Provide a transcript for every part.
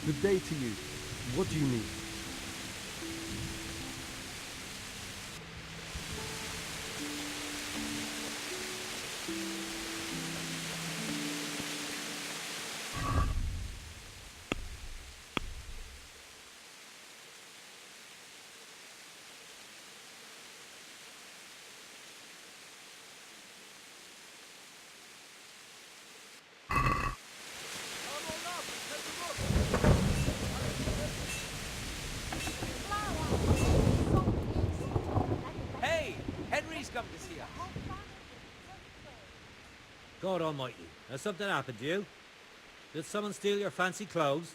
Good day to you. What do you need? Hey, Henry's come to see us. God almighty, has something happened to you? Did someone steal your fancy clothes?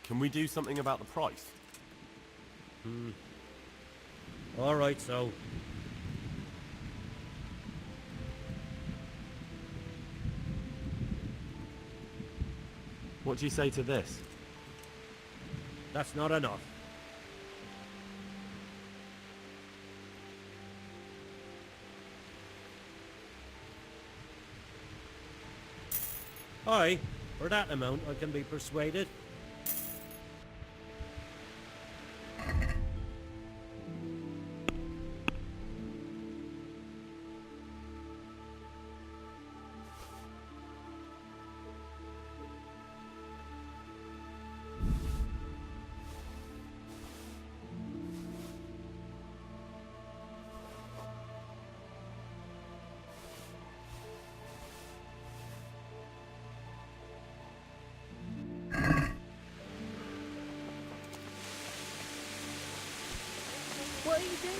Can we do something about the price? All right, so. What do you say to this? That's not enough. Aye, for that amount I can be persuaded. What are you doing?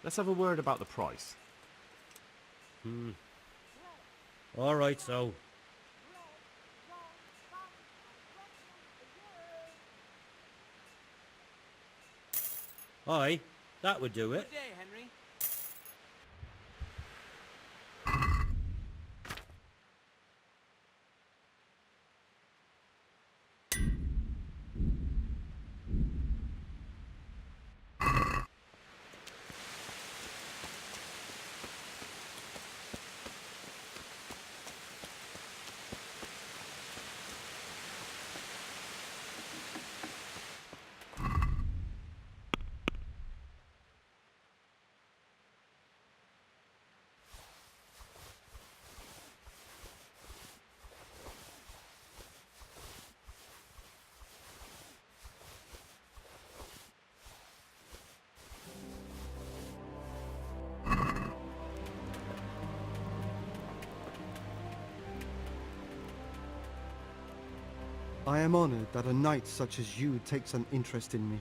Let's have a word about the price. All right, so. Aye, that would do it. Good day, Henry. I am honored that a knight such as you takes an interest in me.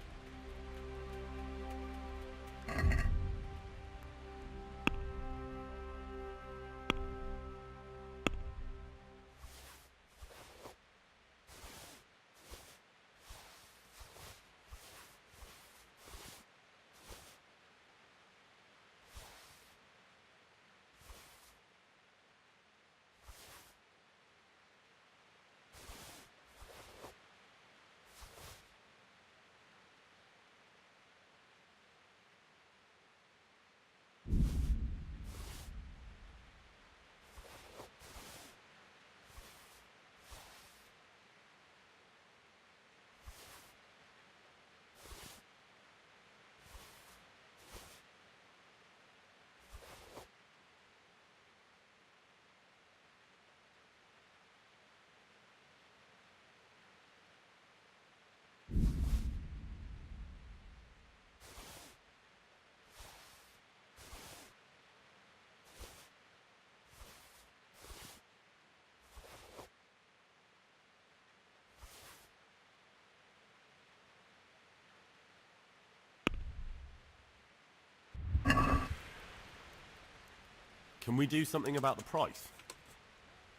Can we do something about the price?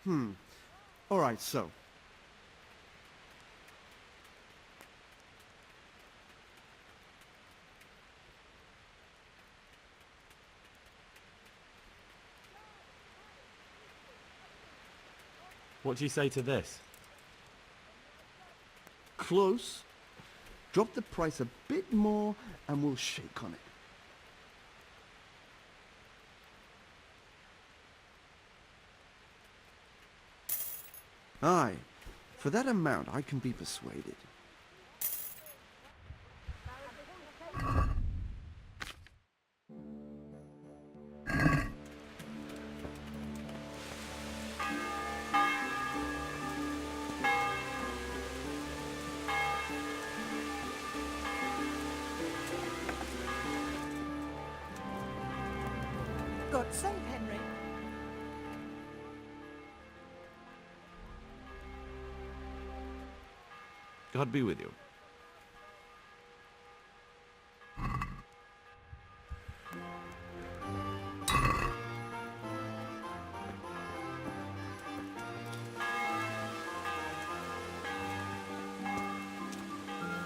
All right, so. What do you say to this? Close. Drop the price a bit more and we'll shake on it. Aye, for that amount I can be persuaded. God save Henry. God be with you.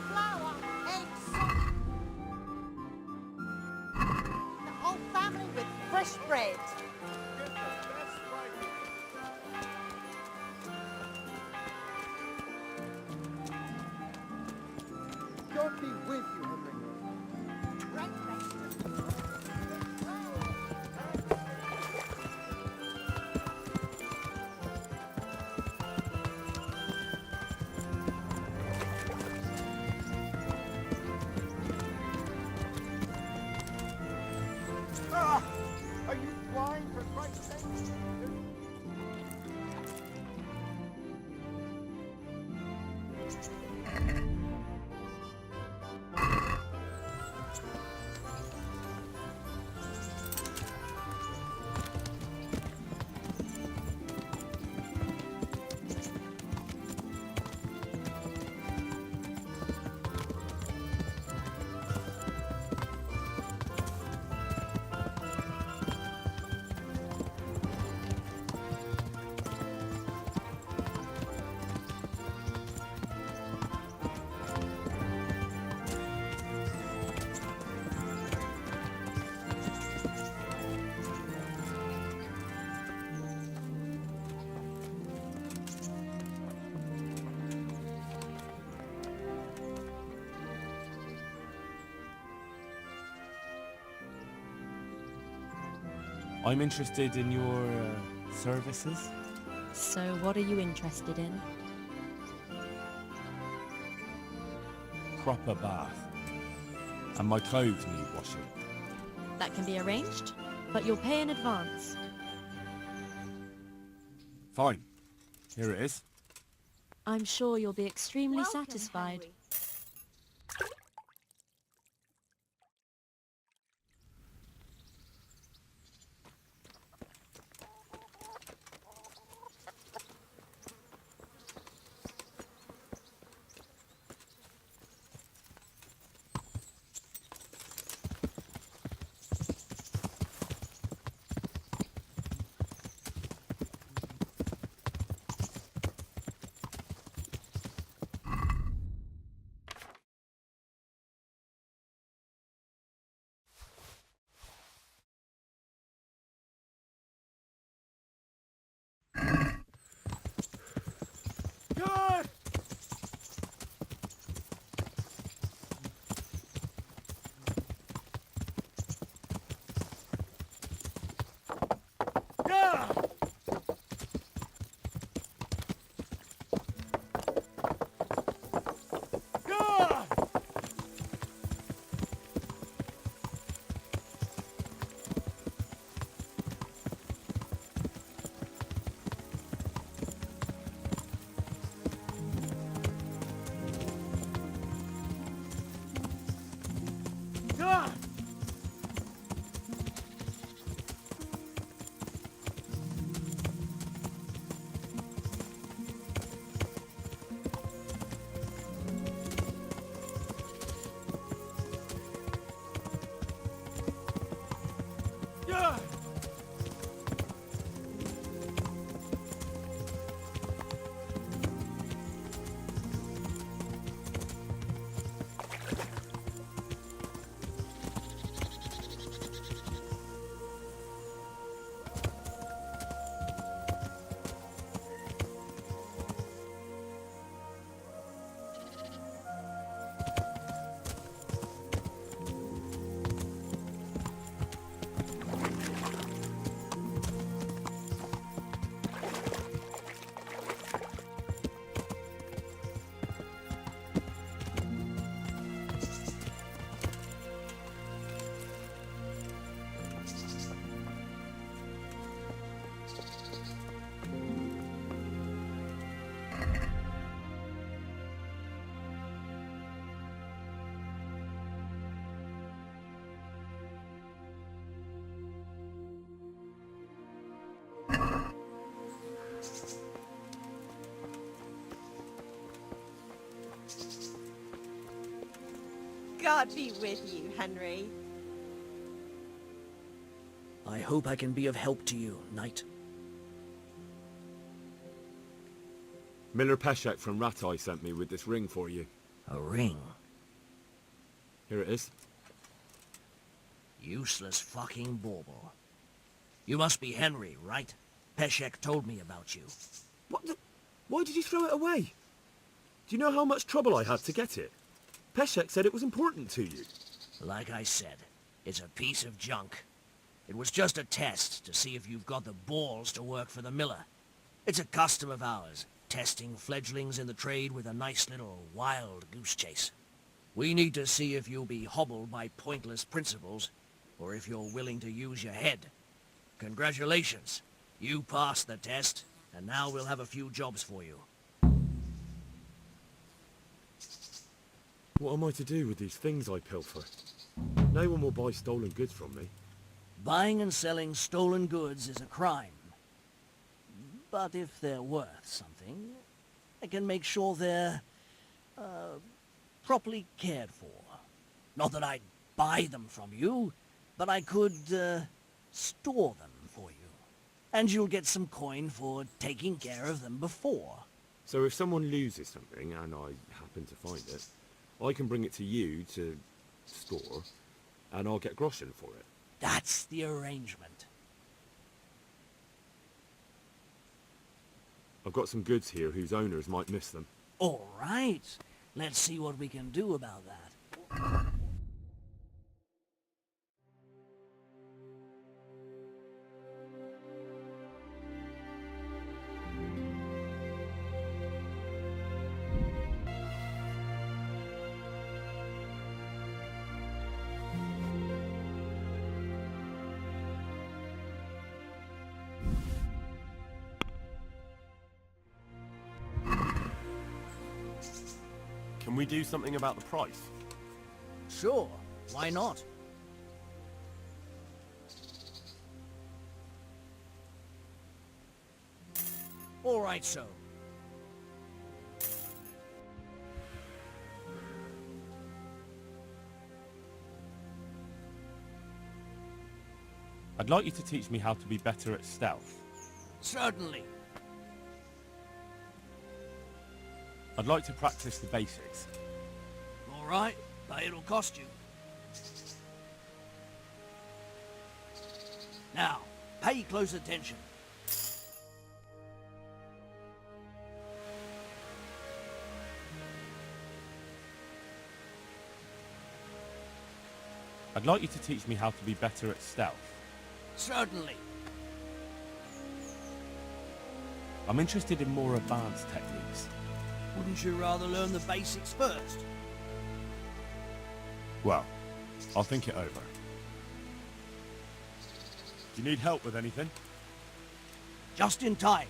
Flour, eggs, the whole family with fresh bread. God be with you, Henry. Are you blind, for Christ's sake? I'm interested in your services. So what are you interested in? Proper bath. And my clothes need washing. That can be arranged, but you'll pay in advance. Fine. Here it is. I'm sure you'll be extremely Welcome, satisfied. Henry. God be with you, Henry. I hope I can be of help to you, Knight. Miller Peshek from Ratai sent me with this ring for you. A ring? Here it is. Useless fucking bauble. You must be Henry, right? Peshek told me about you. What the... Why did you throw it away? Do you know how much trouble I had to get it? Peshek said it was important to you. Like I said, it's a piece of junk. It was just a test to see if you've got the balls to work for the miller. It's a custom of ours, testing fledglings in the trade with a nice little wild goose chase. We need to see if you'll be hobbled by pointless principles, or if you're willing to use your head. Congratulations. You passed the test, and now we'll have a few jobs for you. What am I to do with these things I pilfer? No one will buy stolen goods from me. Buying and selling stolen goods is a crime. But if they're worth something, I can make sure they're, properly cared for. Not that I'd buy them from you, but I could, store them for you. And you'll get some coin for taking care of them before. So if someone loses something, and I happen to find it, I can bring it to you to store, and I'll get groschen for it. That's the arrangement. I've got some goods here whose owners might miss them. All right. Let's see what we can do about that. Can we do something about the price? Sure, why not? All right, so. I'd like you to teach me how to be better at stealth. Certainly. I'd like to practice the basics. All right, but it'll cost you. Now, pay close attention. I'd like you to teach me how to be better at stealth. Certainly. I'm interested in more advanced techniques. Wouldn't you rather learn the basics first? Well, I'll think it over. Do you need help with anything? Just in time.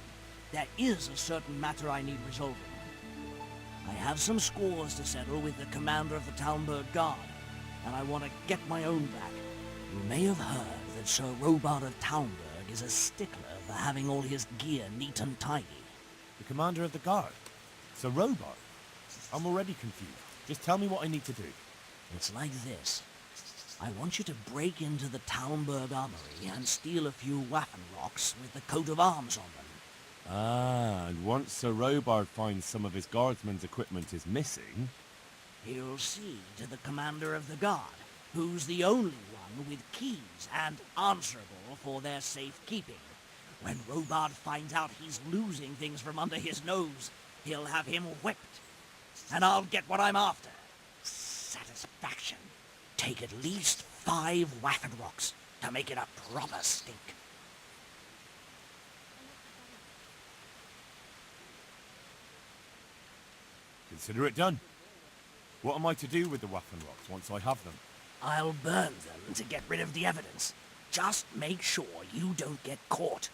There is a certain matter I need resolving. I have some scores to settle with the commander of the Talmberg Guard, and I want to get my own back. You may have heard that Sir Robard of Talmberg is a stickler for having all his gear neat and tidy. The commander of the guard? Sir Robard? I'm already confused. Just tell me what I need to do. It's like this. I want you to break into the Talmberg armory and steal a few Waffenrocks with the coat of arms on them. Ah, and once Sir Robard finds some of his guardsmen's equipment is missing... He'll see to the commander of the guard, who's the only one with keys and answerable for their safekeeping. When Robard finds out he's losing things from under his nose, he'll have him whipped. And I'll get what I'm after. Satisfaction. Take at least 5 Waffenrocks to make it a proper stink. Consider it done. What am I to do with the Waffenrocks once I have them? I'll burn them to get rid of the evidence. Just make sure you don't get caught.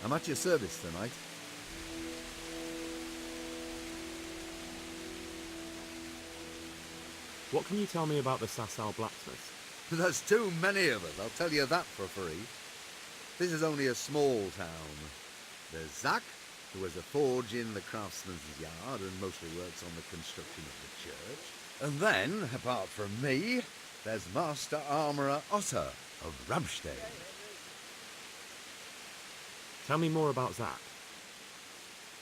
I'm at your service tonight. What can you tell me about the Sasau blacksmith? There's too many of us, I'll tell you that for free. This is only a small town. There's Zach, who has a forge in the craftsman's yard and mostly works on the construction of the church. And then, apart from me, there's Master Armourer Otter of Ramstein. Tell me more about Zach.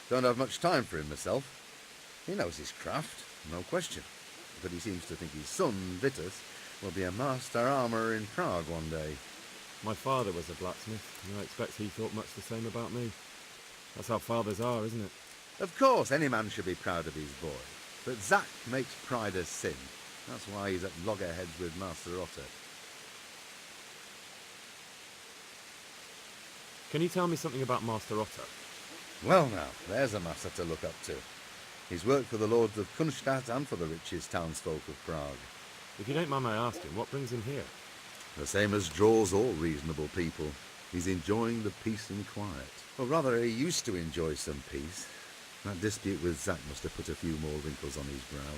Don't have much time for him myself. He knows his craft, no question. But he seems to think his son, Vitus, will be a master armourer in Prague one day. My father was a blacksmith, and I expect he thought much the same about me. That's how fathers are, isn't it? Of course, any man should be proud of his boy. But Zach makes pride a sin. That's why he's at loggerheads with Master Otter. Can you tell me something about Master Otter? Well now, there's a master to look up to. He's worked for the lords of Kunstadt and for the richest townsfolk of Prague. If you don't mind my asking, what brings him here? The same as draws all reasonable people. He's enjoying the peace and quiet. Or rather, he used to enjoy some peace. That dispute with Zach must have put a few more wrinkles on his brow.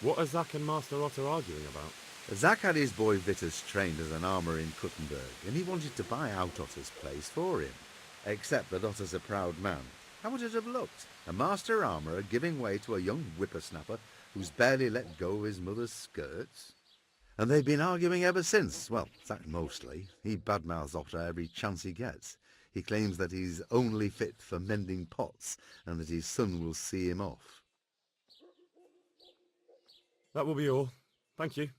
What are Zach and Master Otter arguing about? Zach had his boy Vitus trained as an armourer in Kuttenberg, and he wanted to buy out Otter's place for him. Except that Otter's a proud man. How would it have looked? A master armourer giving way to a young whippersnapper who's barely let go of his mother's skirts? And they've been arguing ever since. Well, Zach mostly. He badmouths Otter every chance he gets. He claims that he's only fit for mending pots, and that his son will see him off. That will be all. Thank you.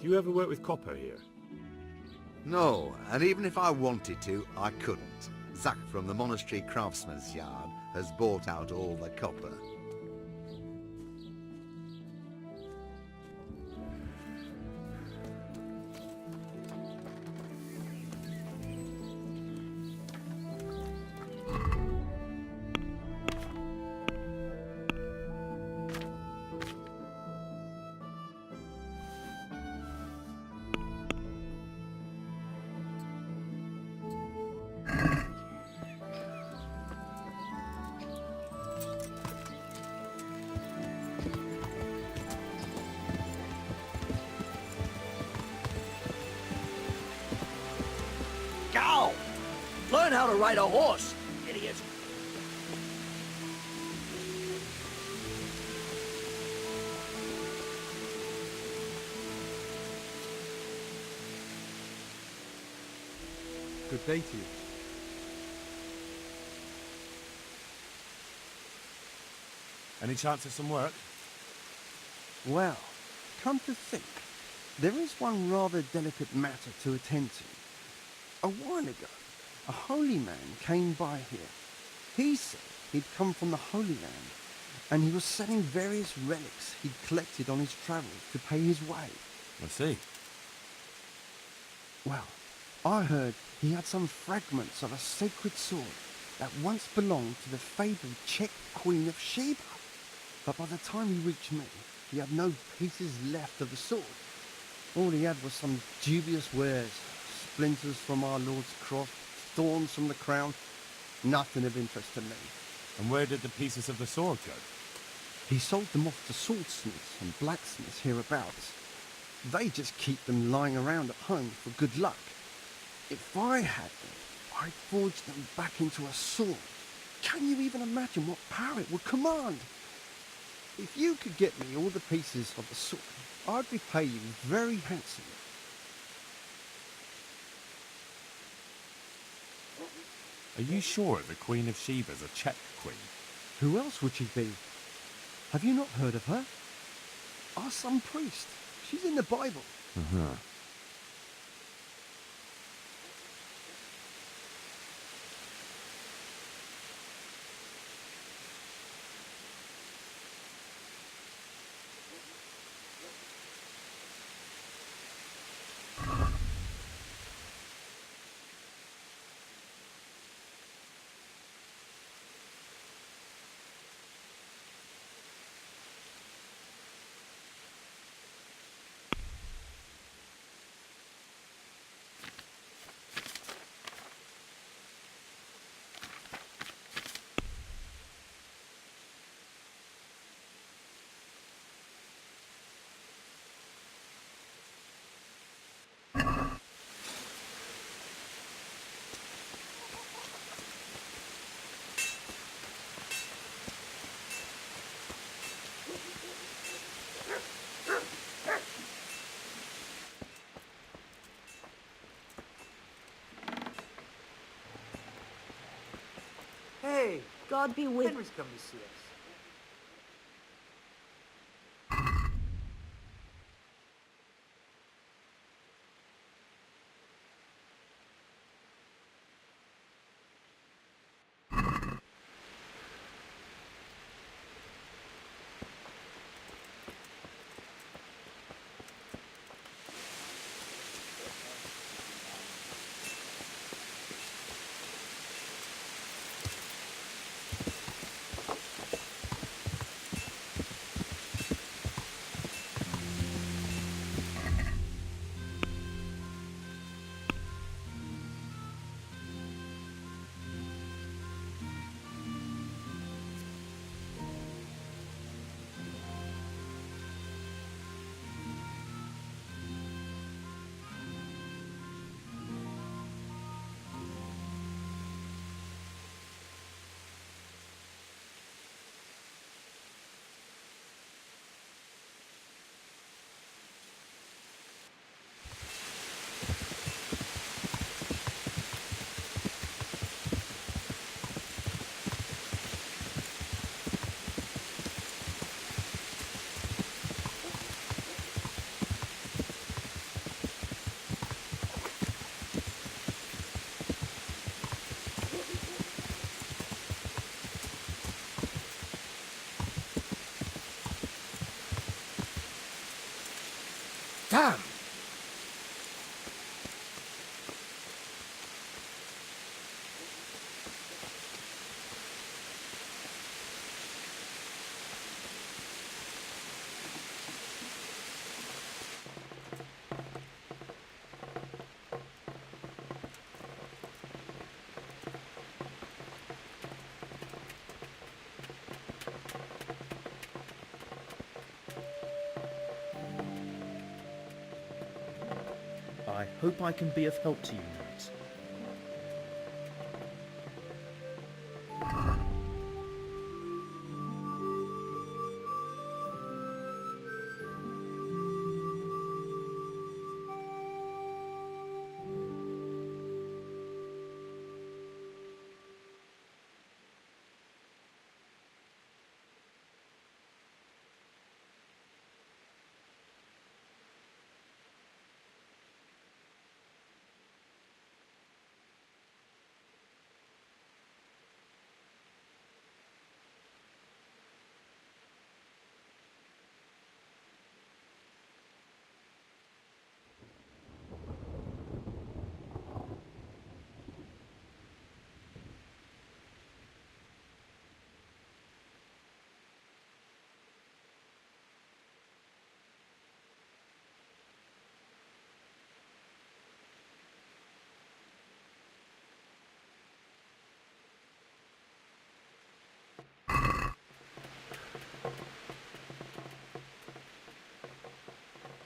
Do you ever work with copper here? No, and even if I wanted to, I couldn't. Zach from the monastery craftsman's yard has bought out all the copper. Go! Learn how to ride a horse, idiot. Good day to you. Any chance of some work? Well, come to think, there is one rather delicate matter to attend to. A while ago, a holy man came by here. He said he'd come from the Holy Land, and he was selling various relics he'd collected on his travels to pay his way. I see. Well, I heard he had some fragments of a sacred sword that once belonged to the fabled Czech Queen of Sheba. But by the time he reached me, he had no pieces left of the sword. All he had was some dubious wares, splinters from our Lord's cross, thorns from the crown, nothing of interest to me. And where did the pieces of the sword go? He sold them off to swordsmiths and blacksmiths hereabouts. They just keep them lying around at home for good luck. If I had them, I'd forge them back into a sword. Can you even imagine what power it would command? If you could get me all the pieces of the sword, I'd repay you very handsomely. Are you sure the Queen of Sheba's a Czech queen? Who else would she be? Have you not heard of her? Our son priest. She's in the Bible. Uh-huh. Hey, God be with Henry's come to see us. Damn! I hope I can be of help to you, knight.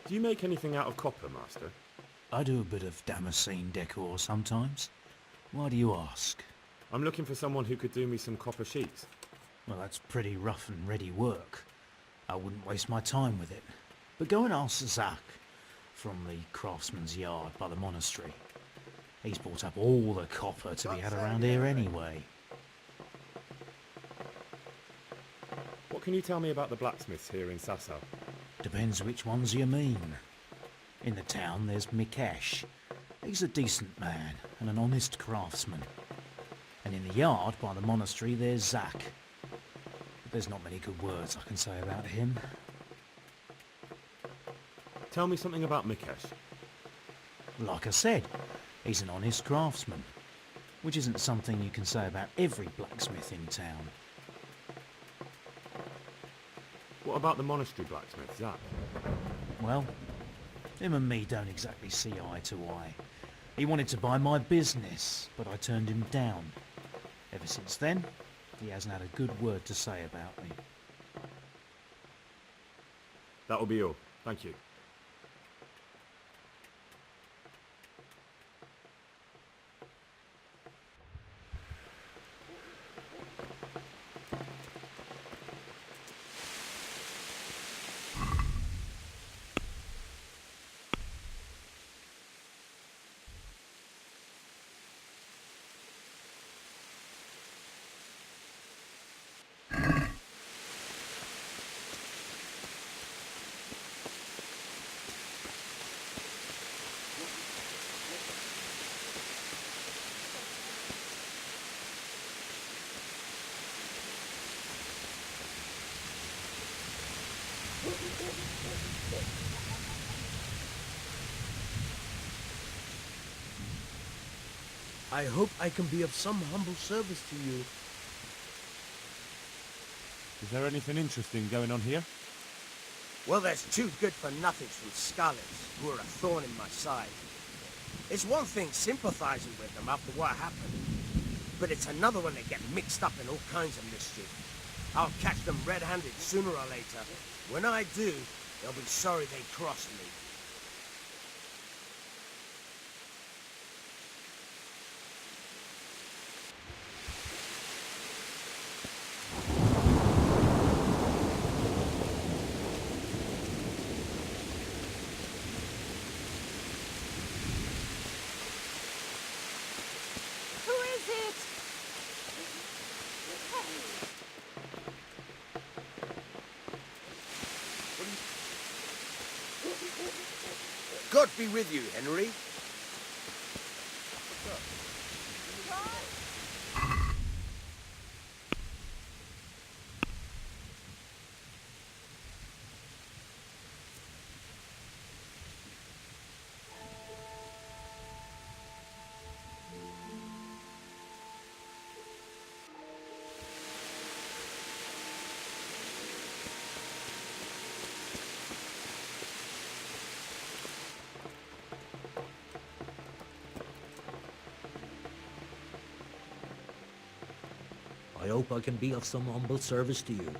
Do you make anything out of copper, Master? I do a bit of Damascene decor sometimes. Why do you ask? I'm looking for someone who could do me some copper sheets. Well, that's pretty rough and ready work. I wouldn't waste my time with it. But go and ask Zach from the craftsman's yard by the monastery. He's bought up all the copper to be had around here anyway. What can you tell me about the blacksmiths here in Sasau? Depends which ones you mean. In the town there's Mikesh. He's a decent man and an honest craftsman. And in the yard by the monastery there's Zach. But there's not many good words I can say about him. Tell me something about Mikesh. Like I said, he's an honest craftsman. Which isn't something you can say about every blacksmith in town. What about the monastery blacksmith, Zach? Well, him and me don't exactly see eye to eye. He wanted to buy my business, but I turned him down. Ever since then, he hasn't had a good word to say about me. That'll be all. Thank you. I hope I can be of some humble service to you. Is there anything interesting going on here? Well, there's two good-for-nothings from Scarlets who are a thorn in my side. It's one thing sympathizing with them after what happened, but it's another when they get mixed up in all kinds of mischief. I'll catch them red-handed sooner or later. When I do, they'll be sorry they crossed me. God be with you, Henry. I hope I can be of some humble service to you.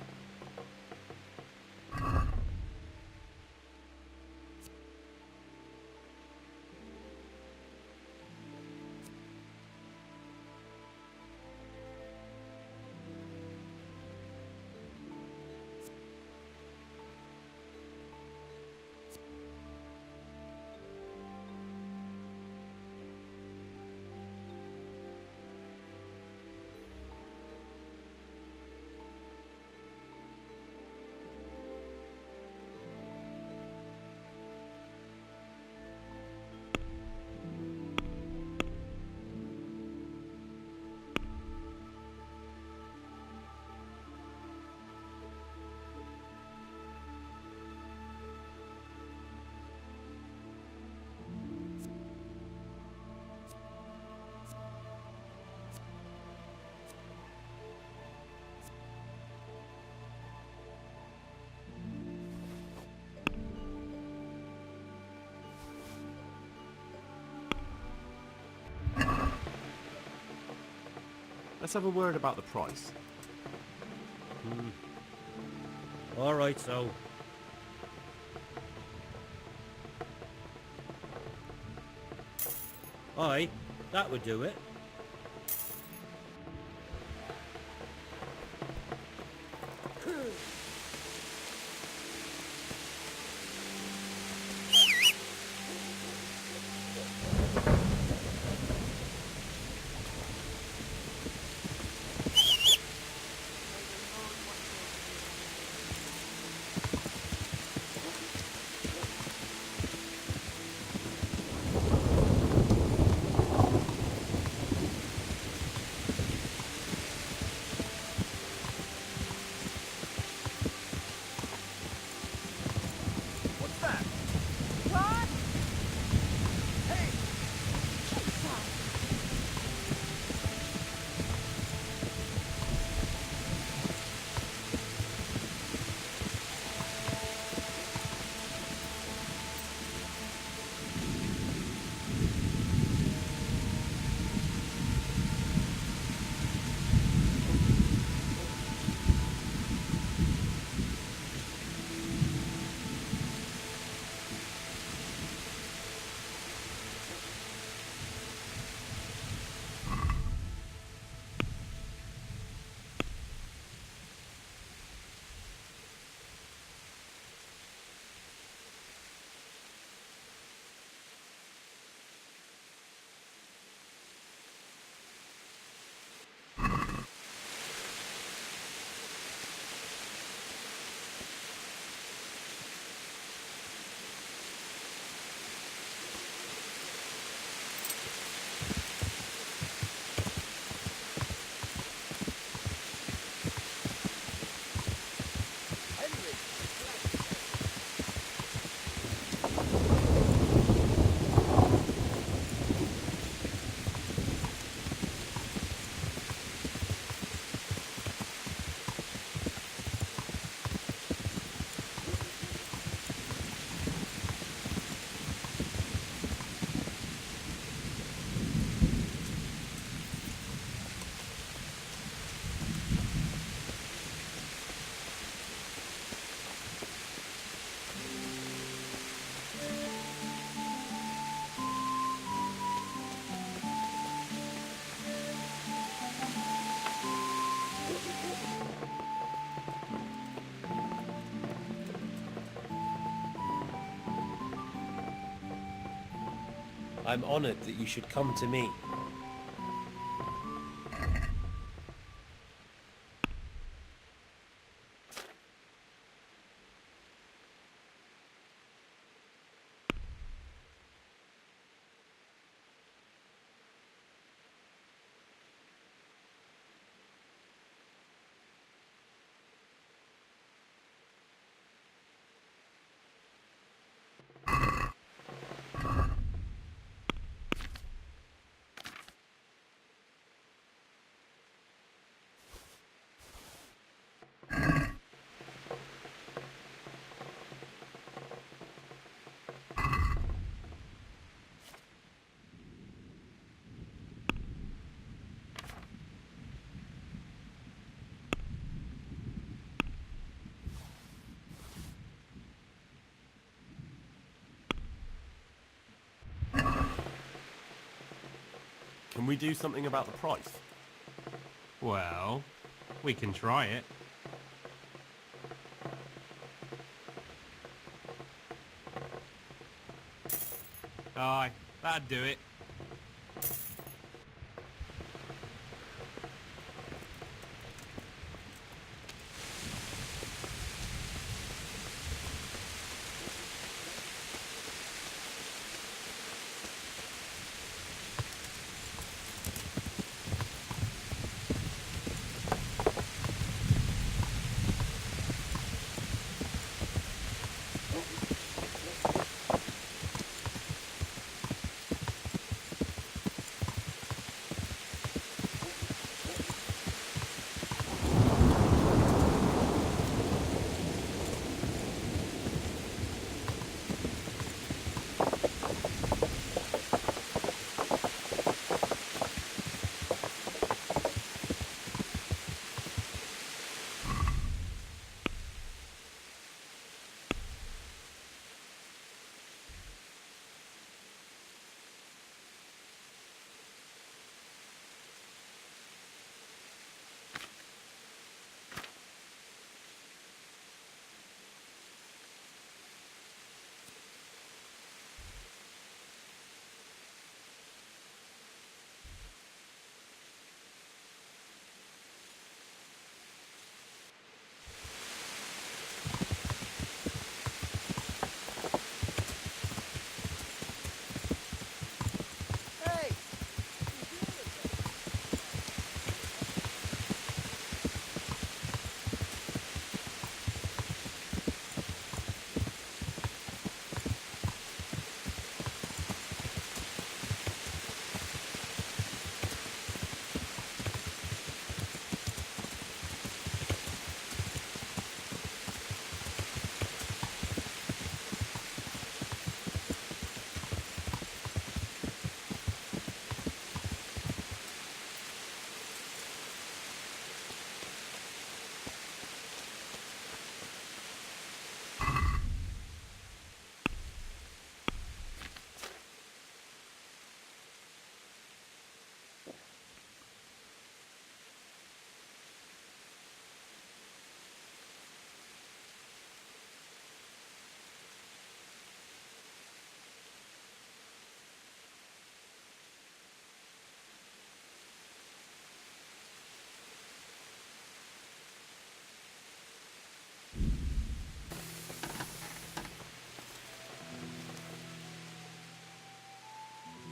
Let's have a word about the price. All right, so Aye, that would do it. I'm honoured that you should come to me. Can we do something about the price? Well, we can try it. Aye, that'd do it.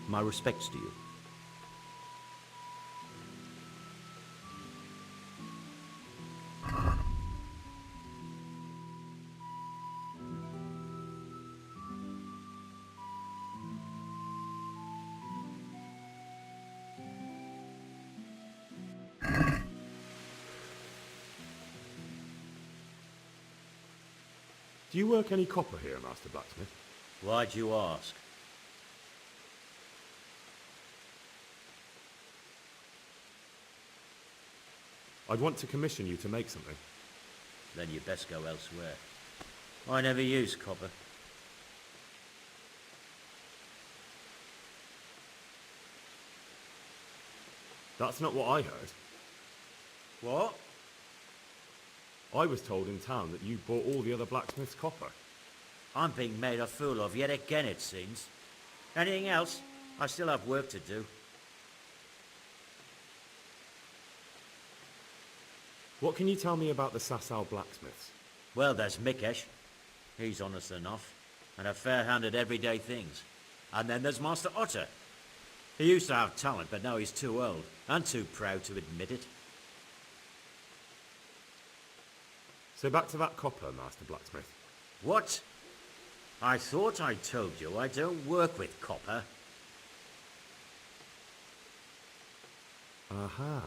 My respects to you. Do you work any copper here, Master Blacksmith? Why'd you ask? I'd want to commission you to make something. Then you best go elsewhere. I never use copper. That's not what I heard. What? I was told in town that you bought all the other blacksmiths' copper. I'm being made a fool of yet again, it seems. Anything else? I still have work to do. What can you tell me about the Sasau blacksmiths? Well, there's Mikesh. He's honest enough, and a fair hand at everyday things. And then there's Master Otter. He used to have talent, but now he's too old, and too proud to admit it. So back to that copper, Master Blacksmith. What? I thought I told you I don't work with copper. Aha.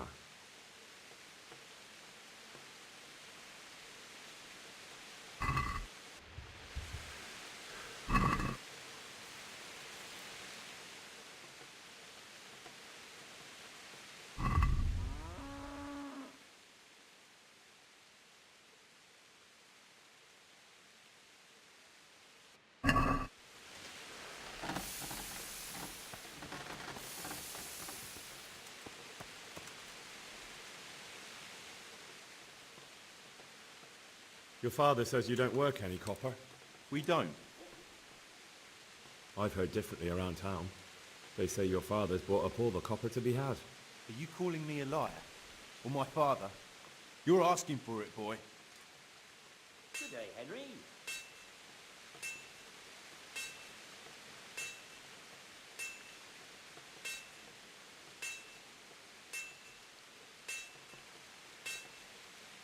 Your father says you don't work any copper. We don't. I've heard differently around town. They say your father's bought up all the copper to be had. Are you calling me a liar? Or my father? You're asking for it, boy. Good day, Henry.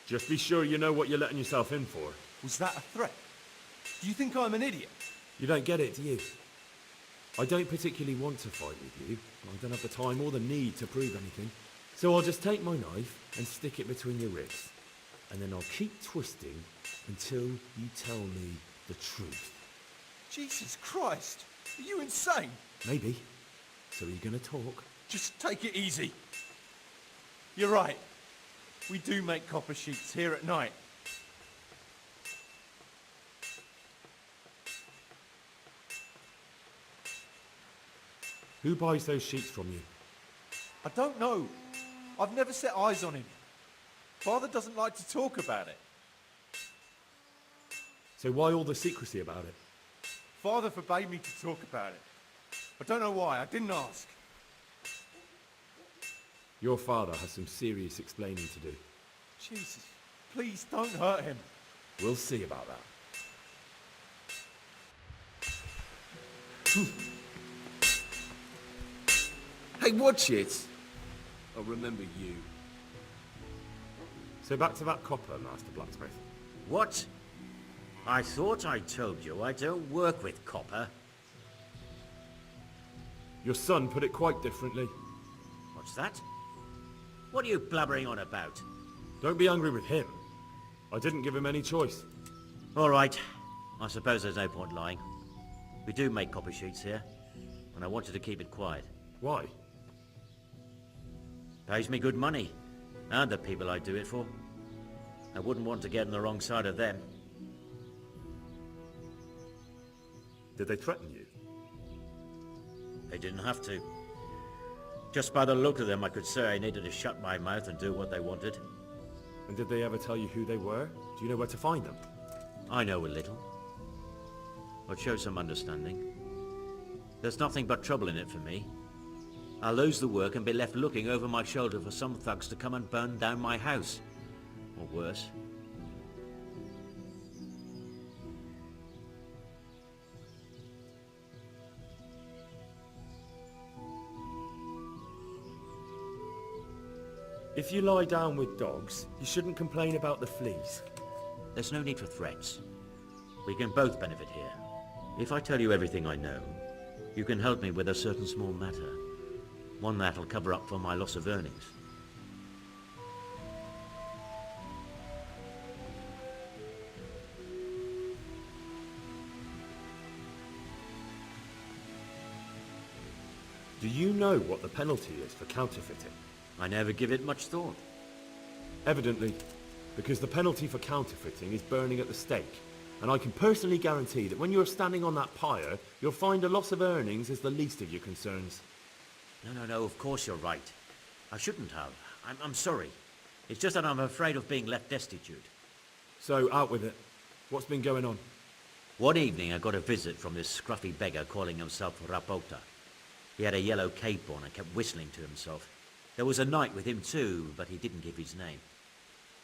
Just be sure you know what you're letting yourself in for. Was that a threat? Do you think I'm an idiot? You don't get it, do you? I don't particularly want to fight with you. I don't have the time or the need to prove anything. So I'll just take my knife and stick it between your ribs. And then I'll keep twisting until you tell me the truth. Jesus Christ! Are you insane? Maybe. So are you gonna talk? Just take it easy. You're right. We do make copper sheets here at night. Who buys those sheets from you? I don't know. I've never set eyes on him. Father doesn't like to talk about it. So why all the secrecy about it? Father forbade me to talk about it. I don't know why. I didn't ask. Your father has some serious explaining to do. Jesus, please don't hurt him. We'll see about that. Hey, watch it! I'll remember you. So back to that copper, Master Blacksmith. What? I thought I told you I don't work with copper. Your son put it quite differently. What's that? What are you blabbering on about? Don't be angry with him. I didn't give him any choice. All right. I suppose there's no point lying. We do make copper sheets here, and I wanted to keep it quiet. Why? Pays me good money, and the people I do it for. I wouldn't want to get on the wrong side of them. Did they threaten you? They didn't have to. Just by the look of them, I could say I needed to shut my mouth and do what they wanted. And did they ever tell you who they were? Do you know where to find them? I know a little. I'd show some understanding. There's nothing but trouble in it for me. I'll lose the work and be left looking over my shoulder for some thugs to come and burn down my house. Or worse. If you lie down with dogs, you shouldn't complain about the fleas. There's no need for threats. We can both benefit here. If I tell you everything I know, you can help me with a certain small matter. One that'll cover up for my loss of earnings. Do you know what the penalty is for counterfeiting? I never give it much thought. Evidently, because the penalty for counterfeiting is burning at the stake. And I can personally guarantee that when you're standing on that pyre, you'll find a loss of earnings is the least of your concerns. No, of course you're right. I shouldn't have. I'm sorry. It's just that I'm afraid of being left destitute. So, out with it. What's been going on? One evening I got a visit from this scruffy beggar calling himself Rapota. He had a yellow cape on and kept whistling to himself. There was a knight with him too, but he didn't give his name.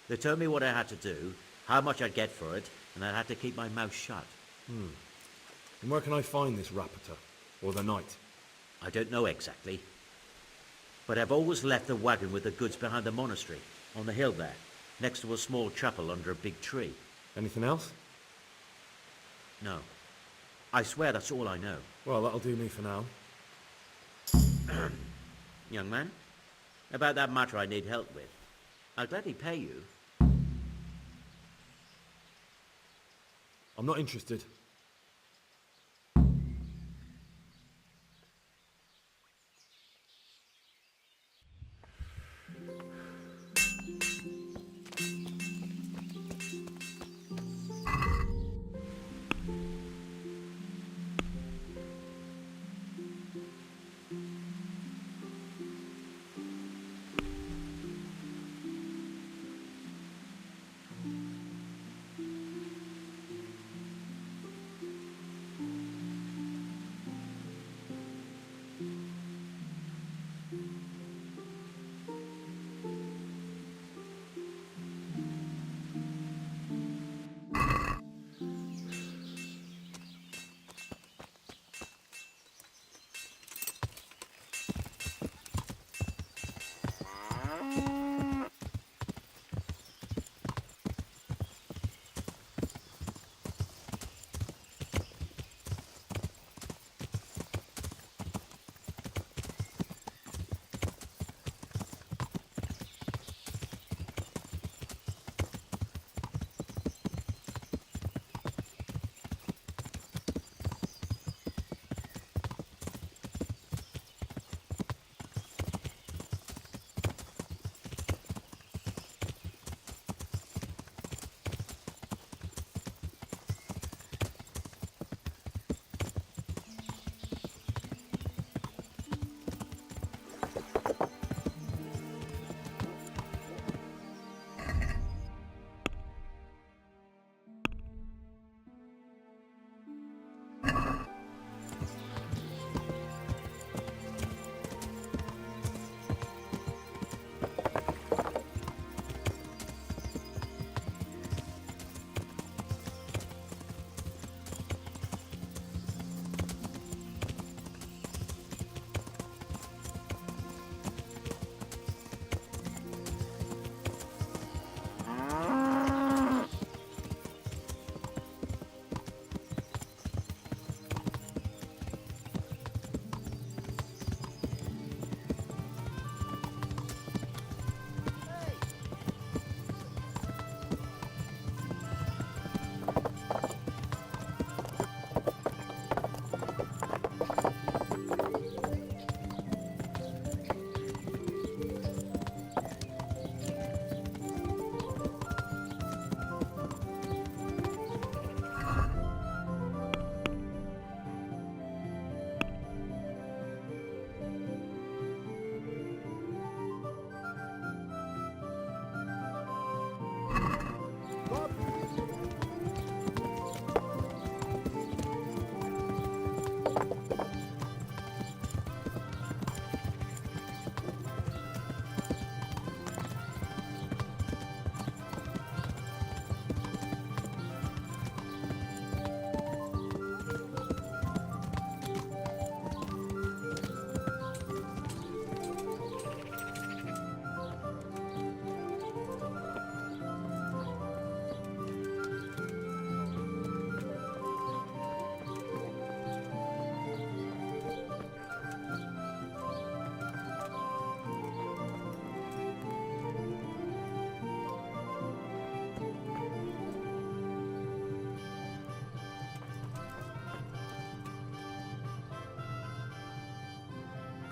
They told me what I had to do, how much I'd get for it, and I had to keep my mouth shut. And where can I find this Rapota? Or the knight? I don't know exactly. But I've always left the wagon with the goods behind the monastery, on the hill there, next to a small chapel under a big tree. Anything else? No. I swear that's all I know. Well, that'll do me for now. Young man, about that matter I need help with. I'll gladly pay you. I'm not interested.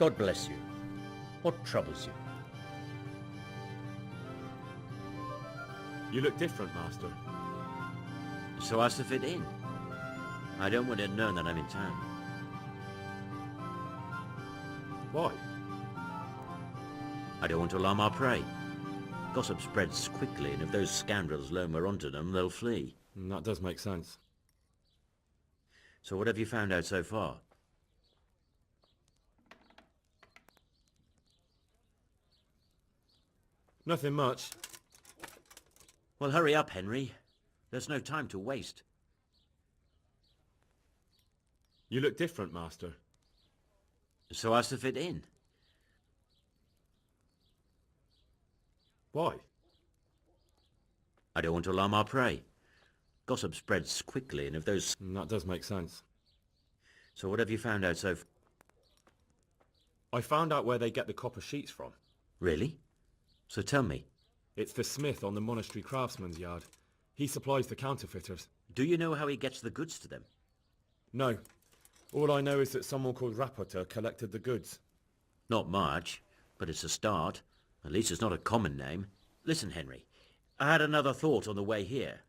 God bless you. What troubles you? You look different, Master. So as to fit in. I don't want it known that I'm in town. Why? I don't want to alarm our prey. Gossip spreads quickly, and if those scoundrels loam onto them, they'll flee. That does make sense. So what have you found out so far? Nothing much. Well, hurry up, Henry. There's no time to waste. You look different, Master. So as to fit in. Why? I don't want to alarm our prey. Gossip spreads quickly, and if those... That does make sense. So what have you found out so far? I found out where they get the copper sheets from. Really? So tell me. It's the smith on the monastery craftsman's yard. He supplies the counterfeiters. Do you know how he gets the goods to them? No. All I know is that someone called Rapota collected the goods. Not much, but it's a start. At least it's not a common name. Listen, Henry. I had another thought on the way here.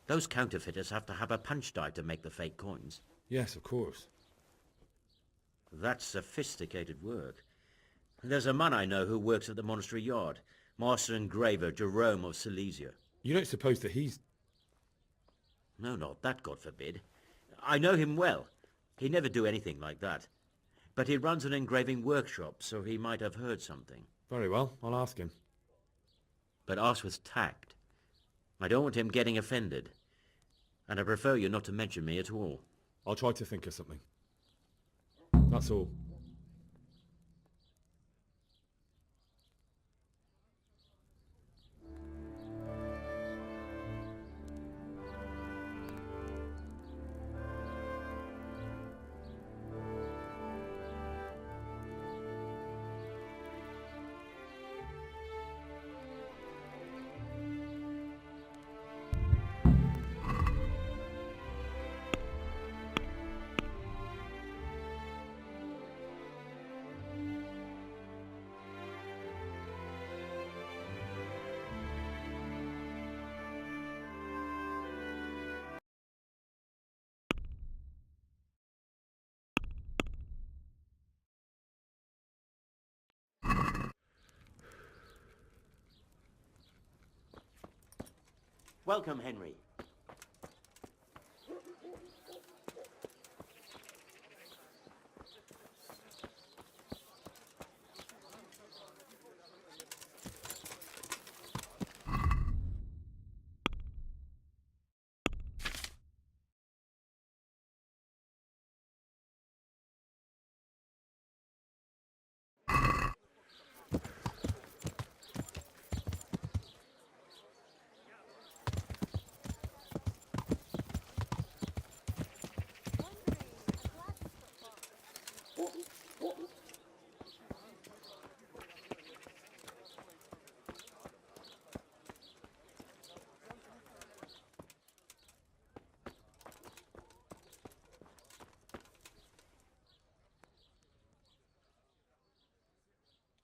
Those counterfeiters have to have a punch die to make the fake coins. Yes, of course. That's sophisticated work. There's a man I know who works at the monastery yard. Master engraver Jerome of Silesia. You don't suppose that he's... No, not that, God forbid. I know him well. He'd never do anything like that. But he runs an engraving workshop, so he might have heard something. Very well, I'll ask him. But ask with tact. I don't want him getting offended. And I prefer you not to mention me at all. I'll try to think of something. That's all. Welcome, Henry.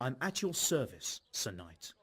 I'm at your service, Sir Knight.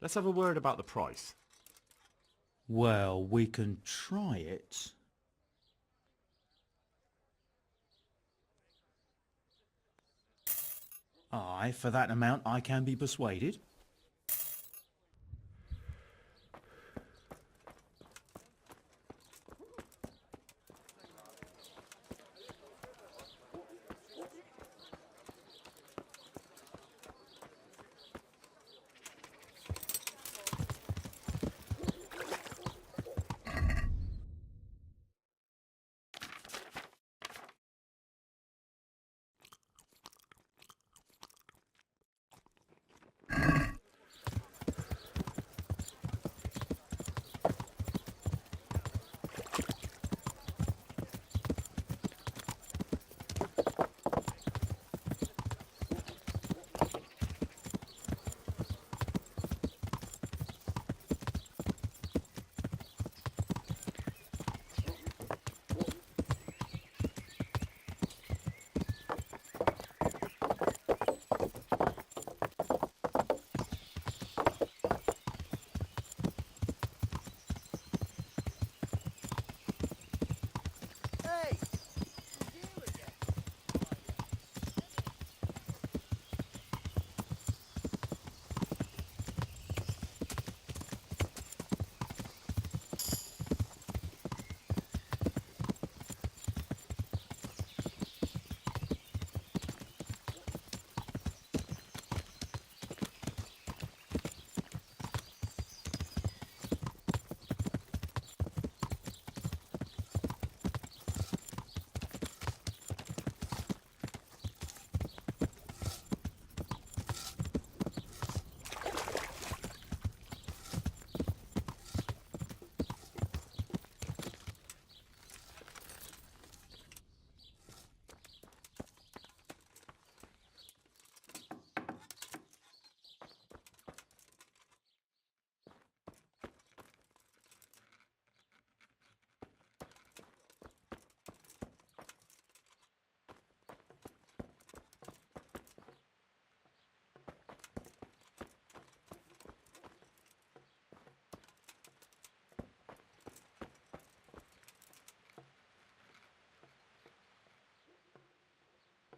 Let's have a word about the price. Well, we can try it. Aye, for that amount I can be persuaded.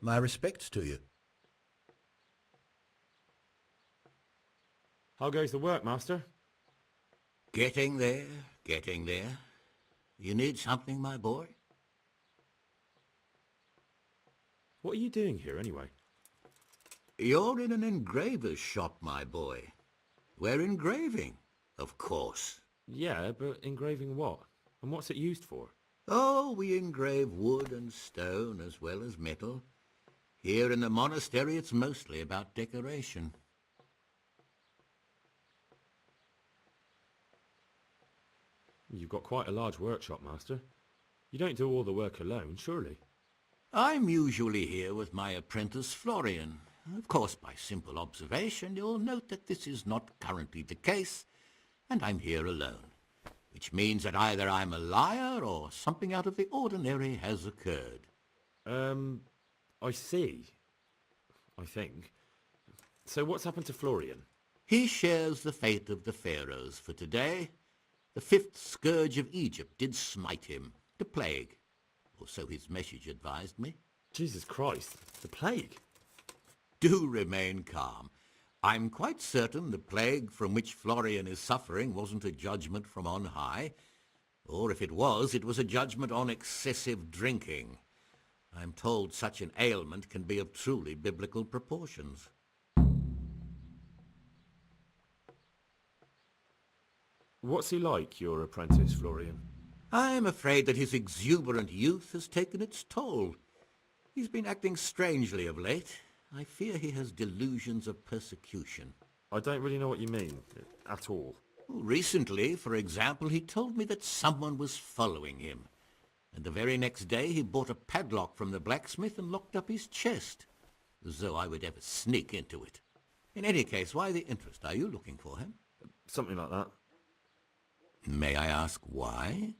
My respects to you. How goes the work, master? Getting there, getting there. You need something, my boy? What are you doing here, anyway? You're in an engraver's shop, my boy. We're engraving, of course. Yeah, but engraving what? And what's it used for? Oh, we engrave wood and stone as well as metal. Here in the monastery, it's mostly about decoration. You've got quite a large workshop, master. You don't do all the work alone, surely? I'm usually here with my apprentice Florian. Of course, by simple observation, you'll note that this is not currently the case, and I'm here alone, which means that either I'm a liar or something out of the ordinary has occurred. I see. I think. So what's happened to Florian? He shares the fate of the pharaohs for today. The fifth scourge of Egypt did smite him, the plague, or so his message advised me. Jesus Christ, the plague? Do remain calm. I'm quite certain the plague from which Florian is suffering wasn't a judgment from on high, or if it was a judgment on excessive drinking. I'm told such an ailment can be of truly biblical proportions. What's he like, your apprentice, Florian? I'm afraid that his exuberant youth has taken its toll. He's been acting strangely of late. I fear he has delusions of persecution. I don't really know what you mean, at all. Recently, for example, he told me that someone was following him. And the very next day he bought a padlock from the blacksmith and locked up his chest, as though I would ever sneak into it. In any case, why the interest? Are you looking for him? Something like that. May I ask why?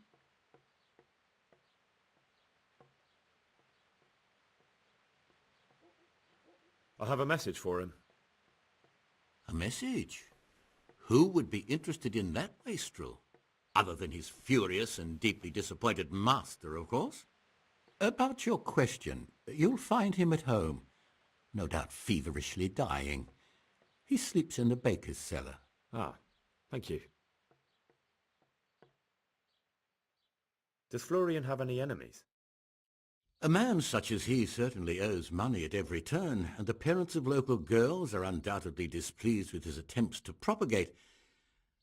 I have a message for him. A message? Who would be interested in that wastrel? Other than his furious and deeply disappointed master, of course. About your question, you'll find him at home, no doubt feverishly dying. He sleeps in the baker's cellar. Ah, thank you. Does Florian have any enemies? A man such as he certainly owes money at every turn, and the parents of local girls are undoubtedly displeased with his attempts to propagate.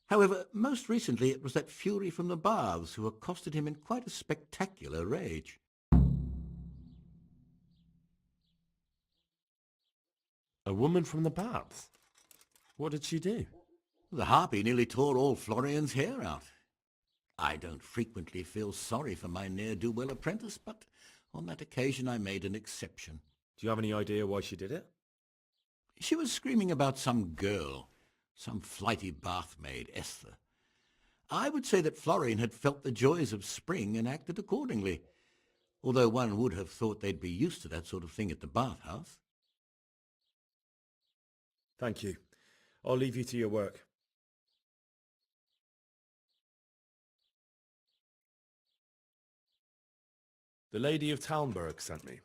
However, most recently it was that fury from the baths who accosted him in quite a spectacular rage. A woman from the baths? What did she do? The harpy nearly tore all Florian's hair out. I don't frequently feel sorry for my ne'er-do-well apprentice, but on that occasion I made an exception. Do you have any idea why she did it? She was screaming about some girl, some flighty bath-maid, Esther. I would say that Florian had felt the joys of spring and acted accordingly, although one would have thought they'd be used to that sort of thing at the bathhouse. Thank you. I'll leave you to your work. The Lady of Talmberg sent me.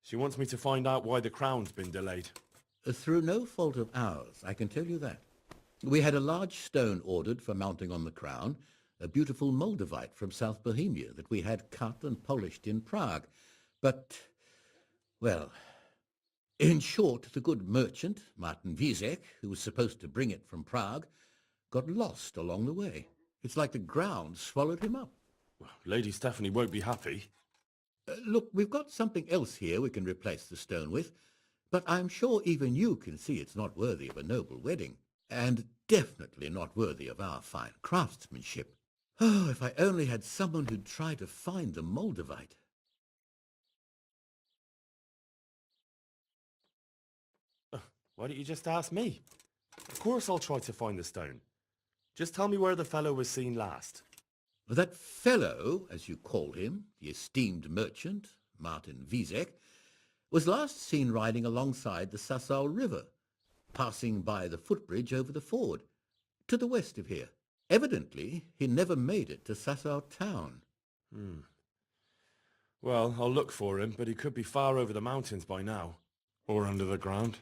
She wants me to find out why the crown's been delayed. Through no fault of ours, I can tell you that. We had a large stone ordered for mounting on the crown, a beautiful Moldavite from South Bohemia that we had cut and polished in Prague. But, well, in short, the good merchant, Martin Wiesek, who was supposed to bring it from Prague, got lost along the way. It's like the ground swallowed him up. Well, Lady Stephanie won't be happy. Look, we've got something else here we can replace the stone with, but I'm sure even you can see it's not worthy of a noble wedding, and definitely not worthy of our fine craftsmanship. Oh, if I only had someone who'd try to find the Moldavite. Why don't you just ask me? Of course I'll try to find the stone. Just tell me where the fellow was seen last. That fellow, as you call him, the esteemed merchant, Martin Wiesek, was last seen riding alongside the Sassau River, passing by the footbridge over the ford, to the west of here. Evidently, he never made it to Sassau town. Well, I'll look for him, but he could be far over the mountains by now. Or under the ground.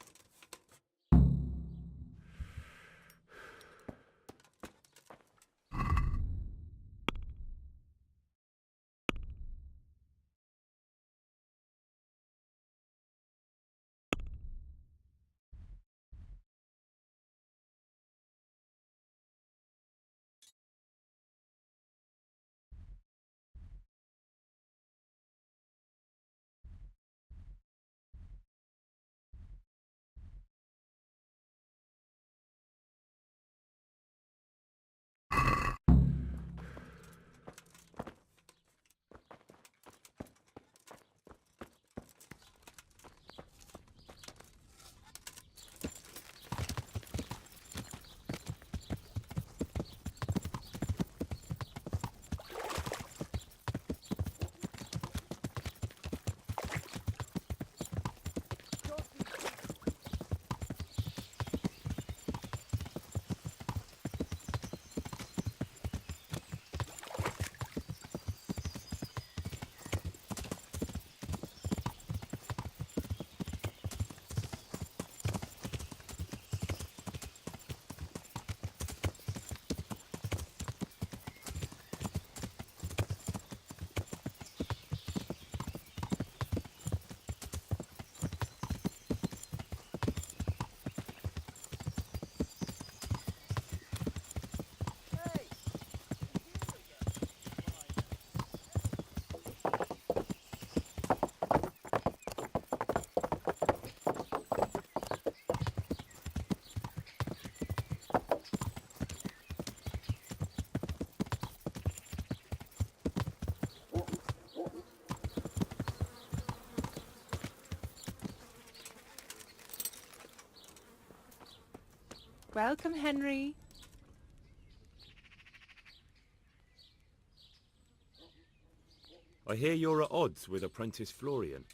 Welcome, Henry. I hear you're at odds with apprentice Florian.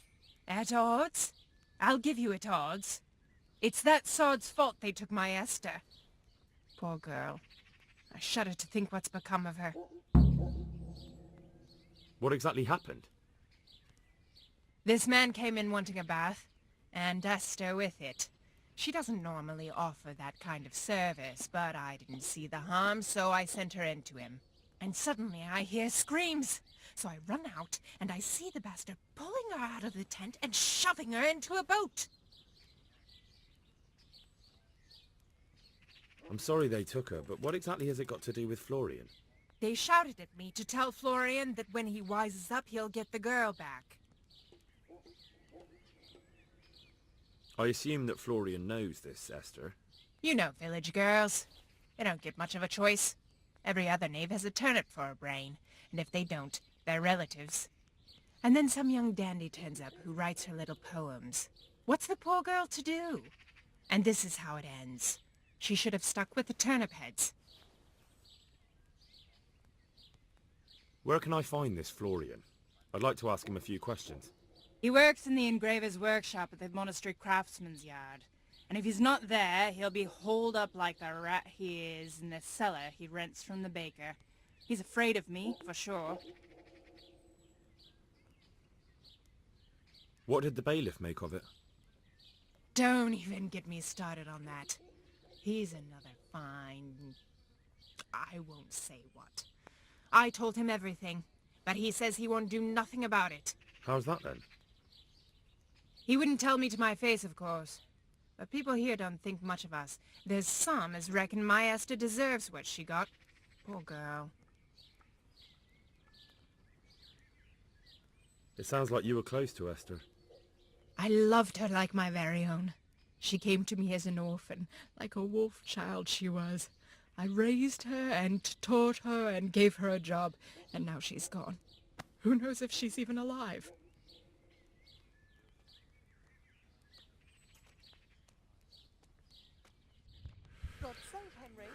At odds? I'll give you at odds. It's that sod's fault they took my Esther. Poor girl. I shudder to think what's become of her. What exactly happened? This man came in wanting a bath, and Esther with it. She doesn't normally offer that kind of service, but I didn't see the harm, so I sent her in to him. And suddenly I hear screams. So I run out, and I see the bastard pulling her out of the tent and shoving her into a boat. I'm sorry they took her, but what exactly has it got to do with Florian? They shouted at me to tell Florian that when he wises up, he'll get the girl back. I assume that Florian knows this, Esther. You know village girls. They don't get much of a choice. Every other knave has a turnip for a brain, and if they don't, they're relatives. And then some young dandy turns up who writes her little poems. What's the poor girl to do? And this is how it ends. She should have stuck with the turnip heads. Where can I find this Florian? I'd like to ask him a few questions. He works in the engraver's workshop at the monastery craftsman's yard. And if he's not there, he'll be holed up like the rat he is in the cellar he rents from the baker. He's afraid of me, for sure. What did the bailiff make of it? Don't even get me started on that. He's another fine... I won't say what. I told him everything, but he says he won't do nothing about it. How's that then? He wouldn't tell me to my face, of course. But people here don't think much of us. There's some as reckon my Esther deserves what she got. Poor girl. It sounds like you were close to Esther. I loved her like my very own. She came to me as an orphan, like a wolf child she was. I raised her and taught her and gave her a job, and now she's gone. Who knows if she's even alive? God's sake, Henry.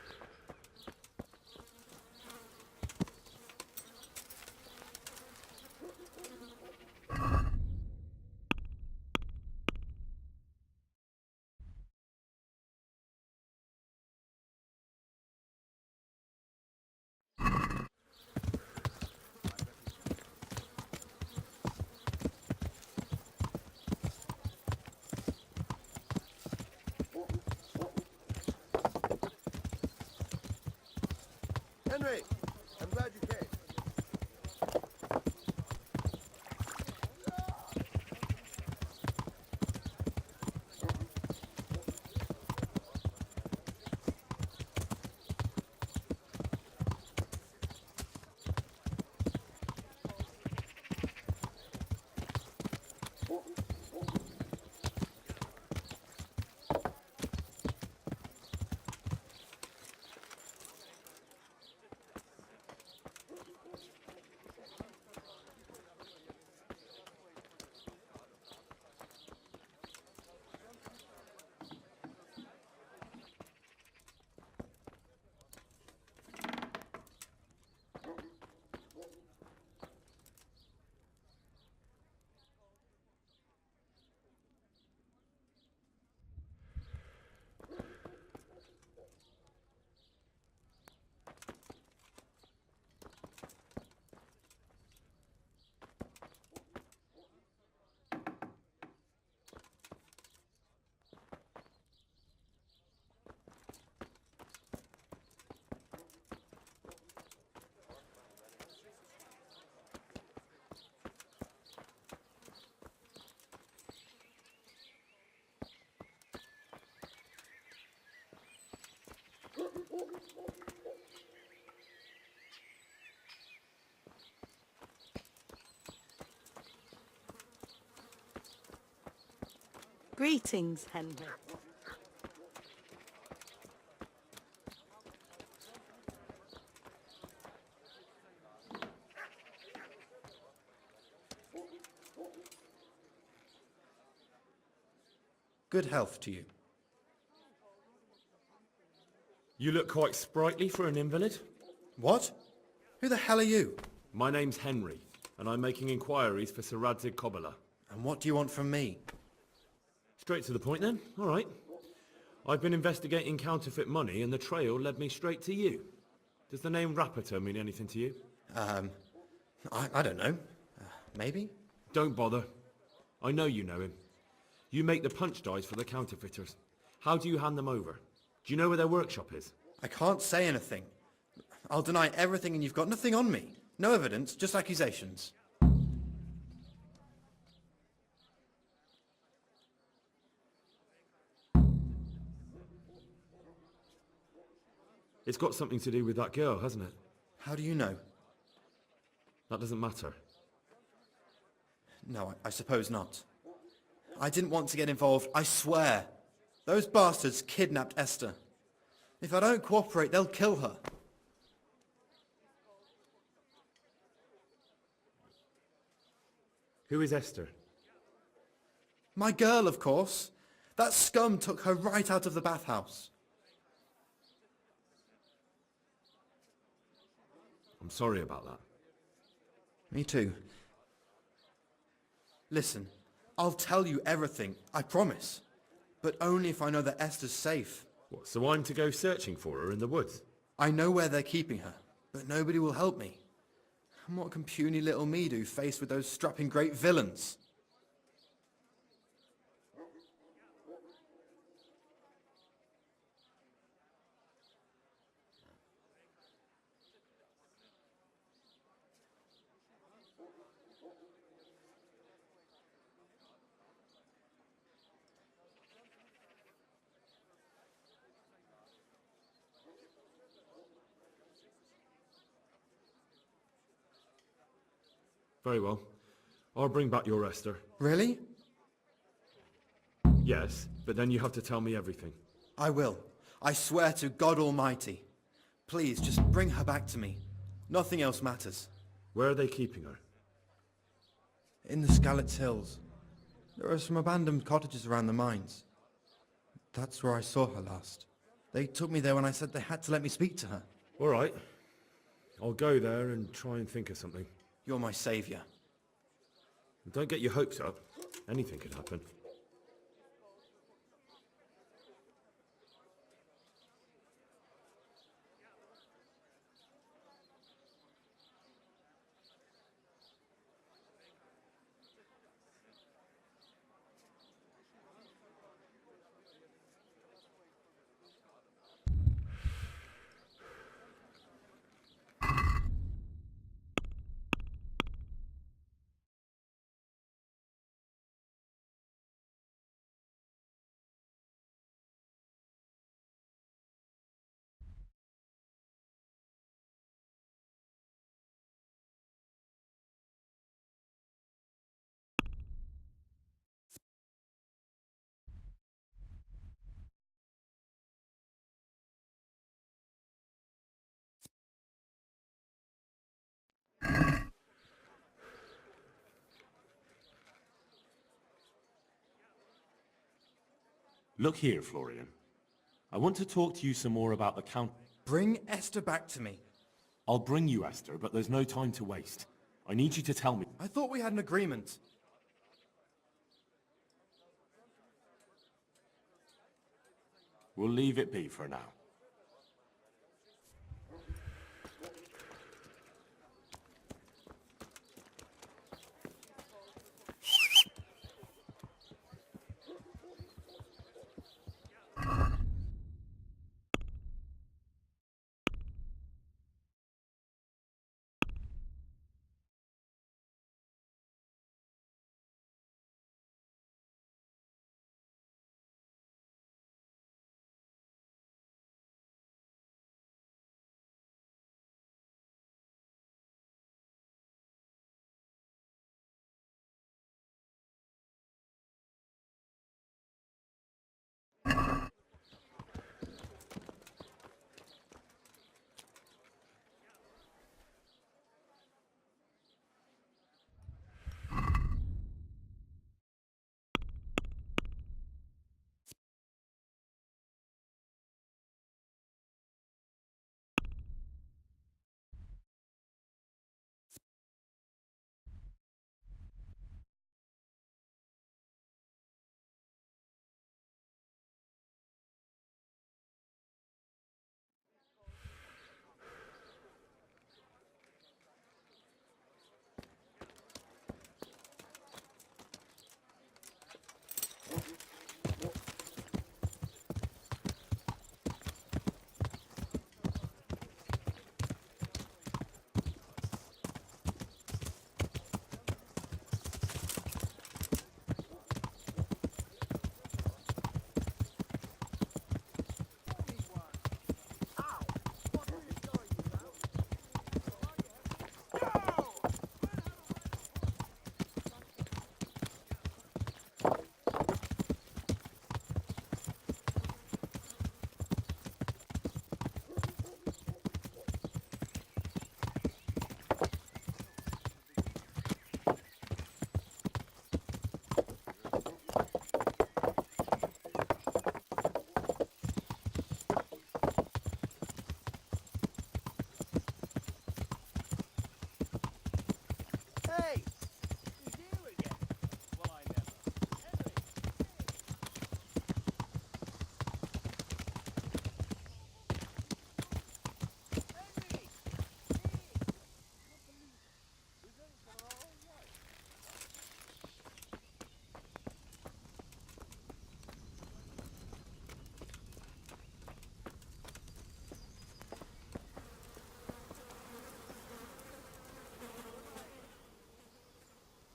Henry, I'm glad you came. Greetings, Henry. Good health to you. You look quite sprightly for an invalid. What? Who the hell are you? My name's Henry, and I'm making inquiries for Sir Radzig Kobyla. And what do you want from me? Straight to the point then. All right. I've been investigating counterfeit money and the trail led me straight to you. Does the name Rapito mean anything to you? I don't know. Maybe? Don't bother. I know you know him. You make the punch dies for the counterfeiters. How do you hand them over? Do you know where their workshop is? I can't say anything. I'll deny everything and you've got nothing on me. No evidence, just accusations. It's got something to do with that girl, hasn't it? How do you know? That doesn't matter. No, I suppose not. I didn't want to get involved, I swear. Those bastards kidnapped Esther. If I don't cooperate, they'll kill her. Who is Esther? My girl, of course. That scum took her right out of the bathhouse. I'm sorry about that. Me too. Listen, I'll tell you everything, I promise. But only if I know that Esther's safe. What, so I'm to go searching for her in the woods? I know where they're keeping her, but nobody will help me. And what can puny little me do faced with those strapping great villains? Very well. I'll bring back your Esther. Really? Yes, but then you have to tell me everything. I will. I swear to God Almighty. Please, just bring her back to me. Nothing else matters. Where are they keeping her? In the Skalitz Hills. There are some abandoned cottages around the mines. That's where I saw her last. They took me there when I said they had to let me speak to her. All right. I'll go there and try and think of something. You're my saviour. Don't get your hopes up. Anything could happen. Look here, Florian. I want to talk to you some more about the Count... Bring Esther back to me. I'll bring you Esther, but there's no time to waste. I need you to tell me... I thought we had an agreement. We'll leave it be for now.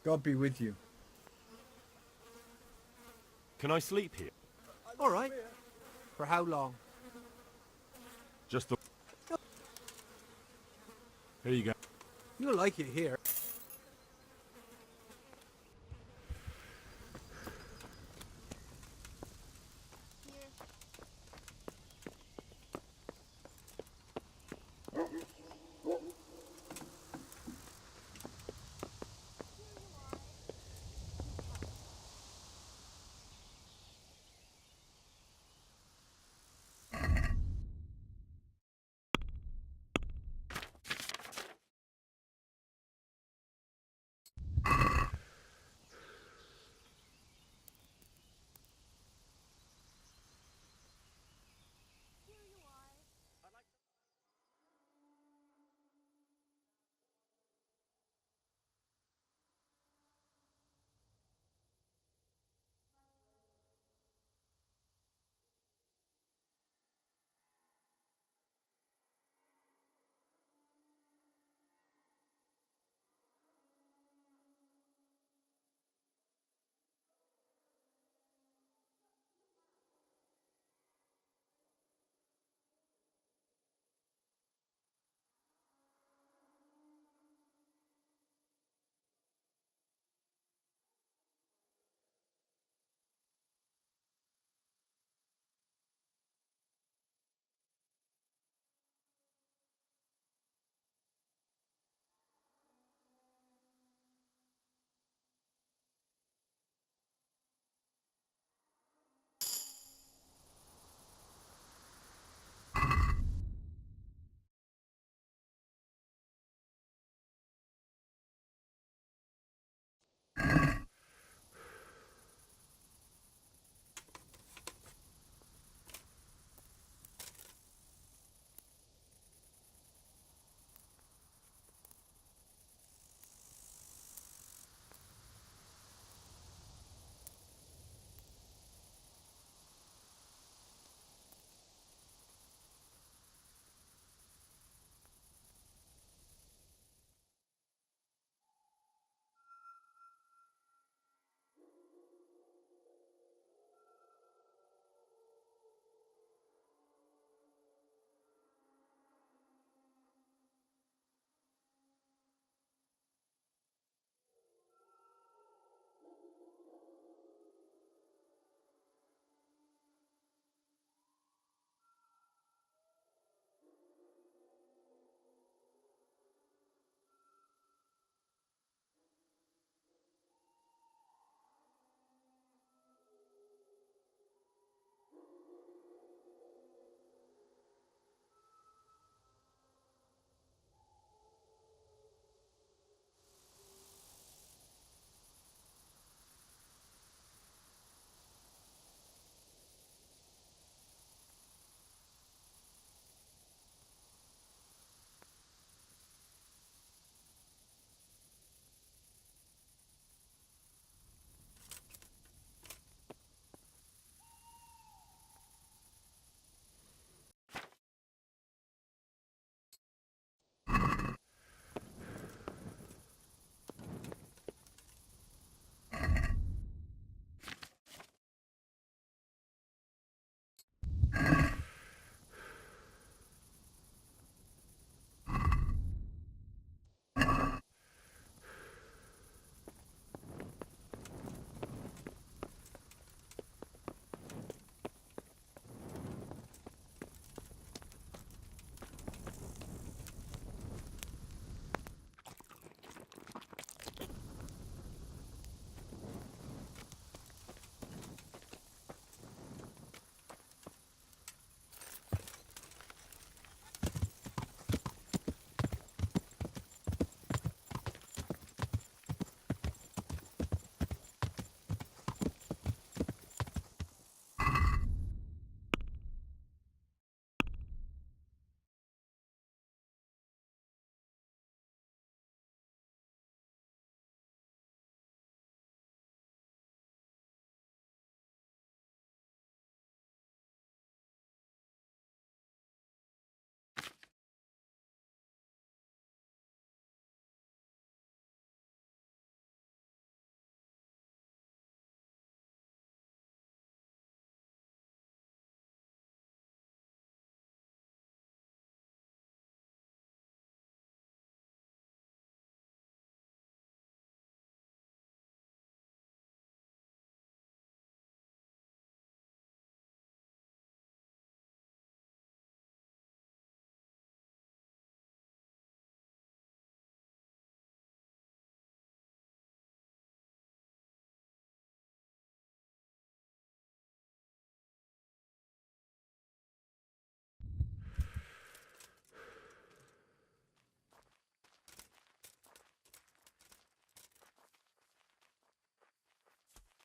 God be with you. Can I sleep here? All right. For how long? Just the... Here you go. You'll like it here.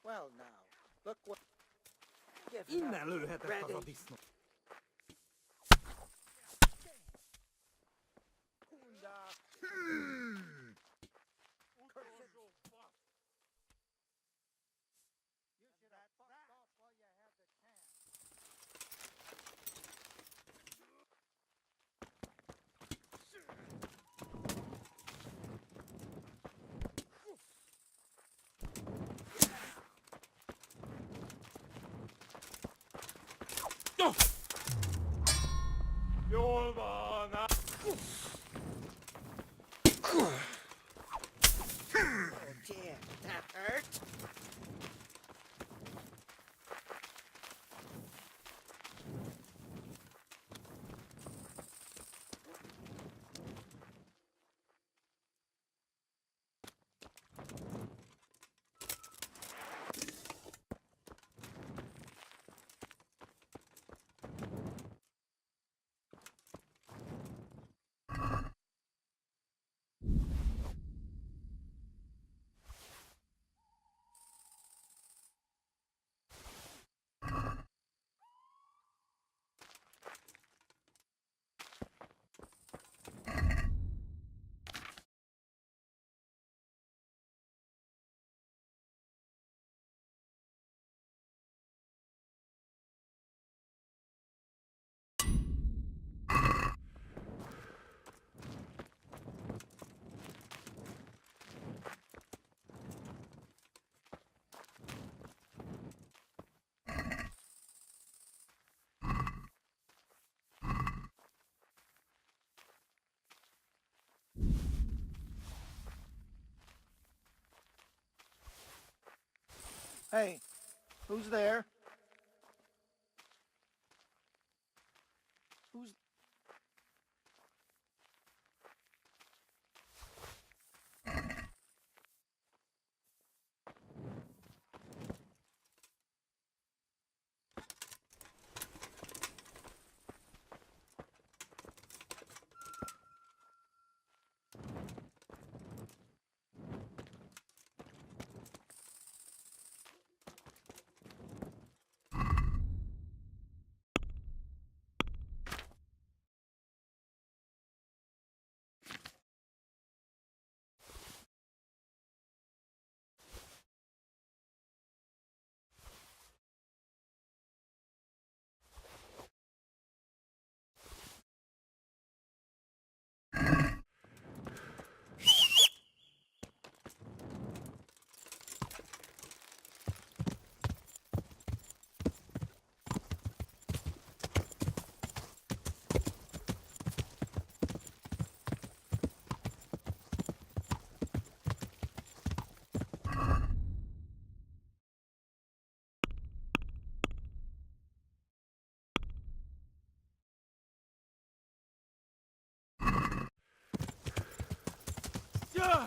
Well, now, look what... Inne lőhetek az a disznó. Jól van! Oh dear, that hurt. Hey, who's there? Who's... Yeah!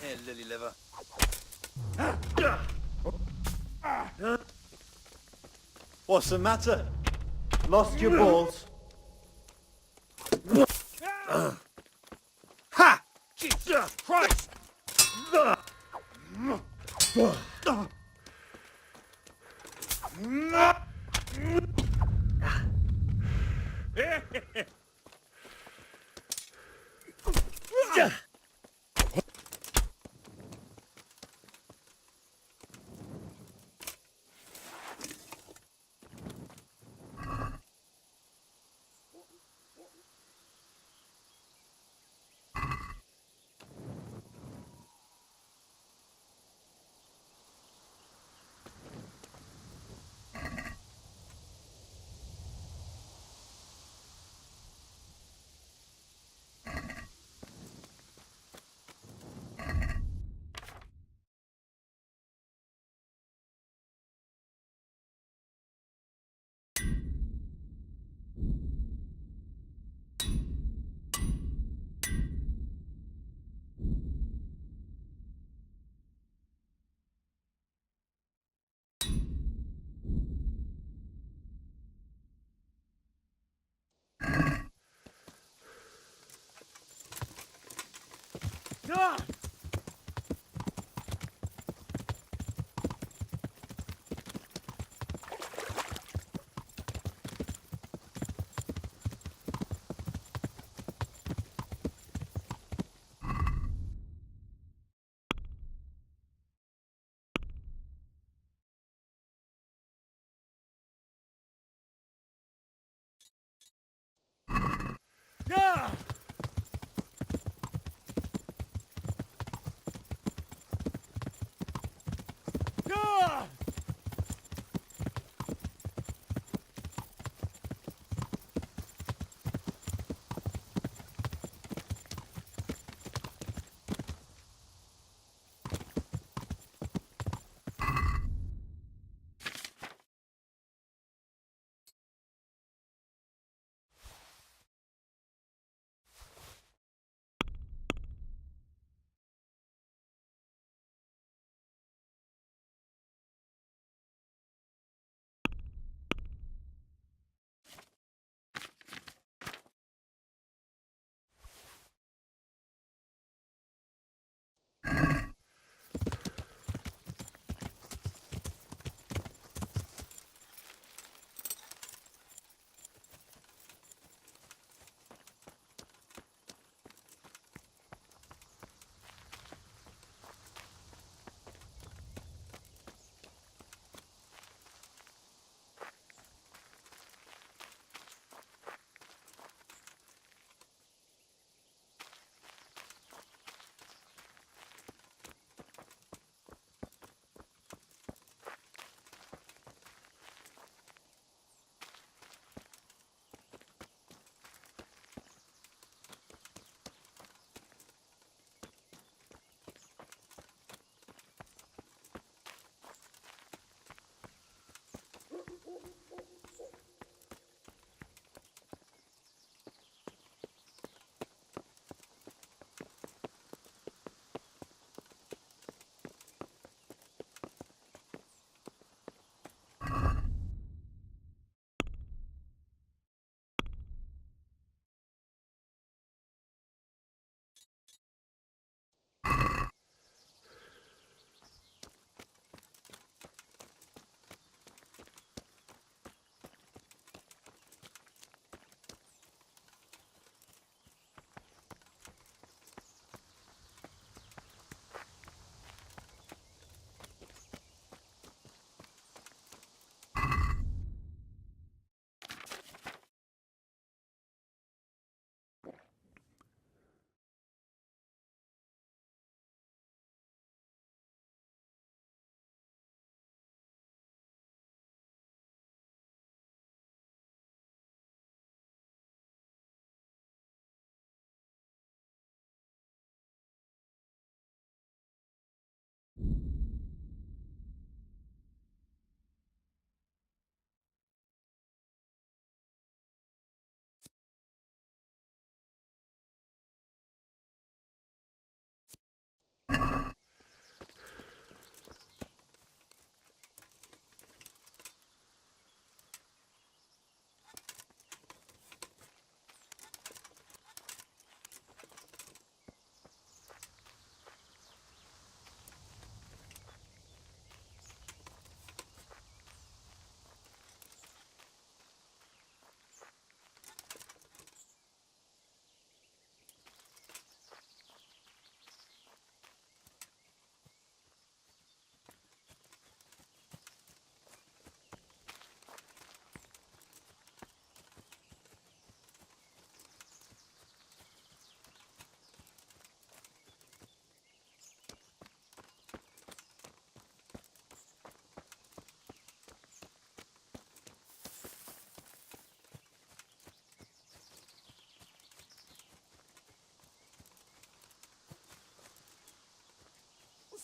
Here, lily liver. What's the matter? Lost your balls? Ha! Jesus Christ!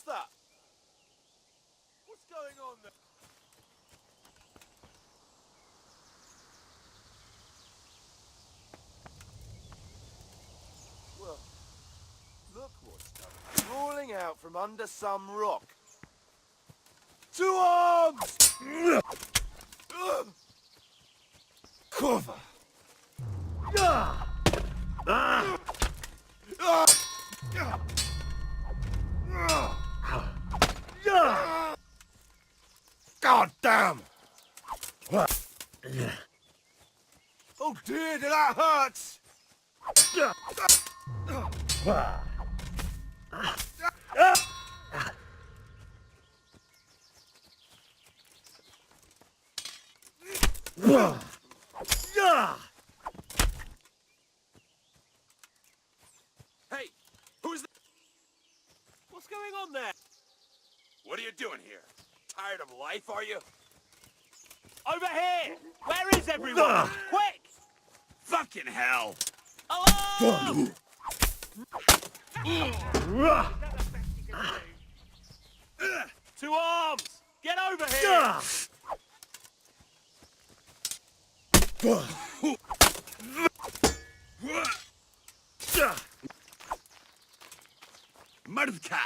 What's that? What's going on there? Well, look what's come crawling out from under some rock. 2 arms! Cover! God damn! Oh dear, that hurts! Hey, who's that? What's going on there? What are you doing here? Tired of life, are you? Over here! Where is everyone? Quick! Fucking hell! Alarm! Two arms! Get over here! Mardka!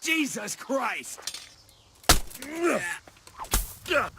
Jesus Christ! Damn!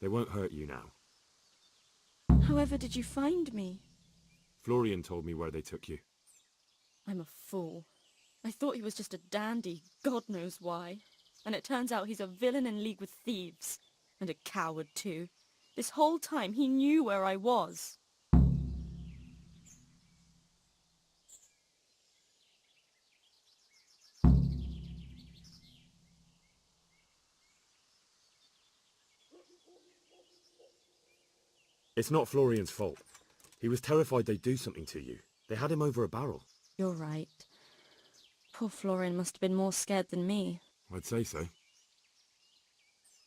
They won't hurt you now. However did you find me? Florian told me where they took you. I'm a fool. I thought he was just a dandy, God knows why. And it turns out he's a villain in league with thieves. And a coward too. This whole time he knew where I was. It's not Florian's fault. He was terrified they'd do something to you. They had him over a barrel. You're right. Poor Florian must have been more scared than me. I'd say so.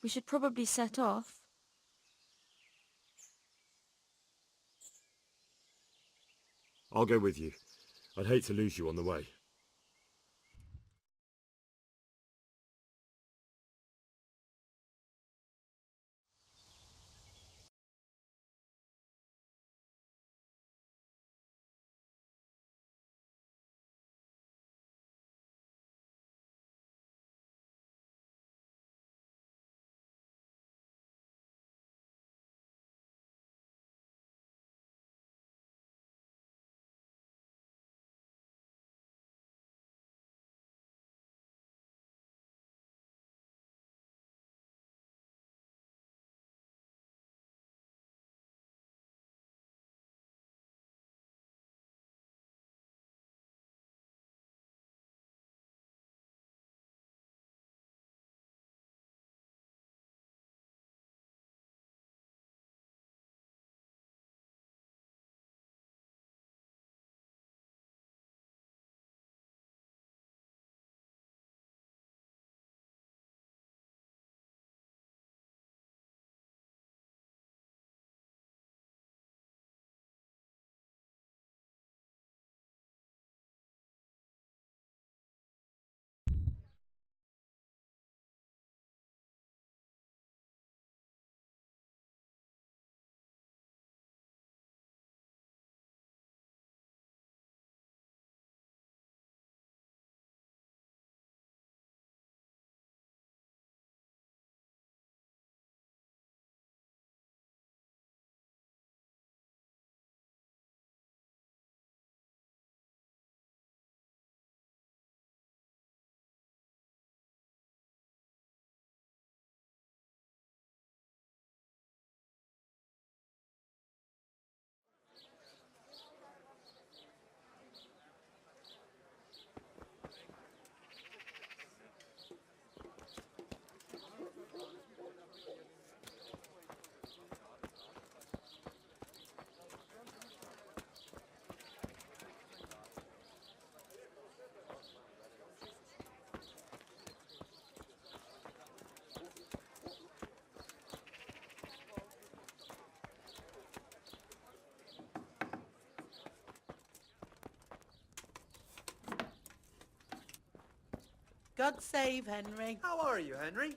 We should probably set off. I'll go with you. I'd hate to lose you on the way. God save Henry. How are you, Henry?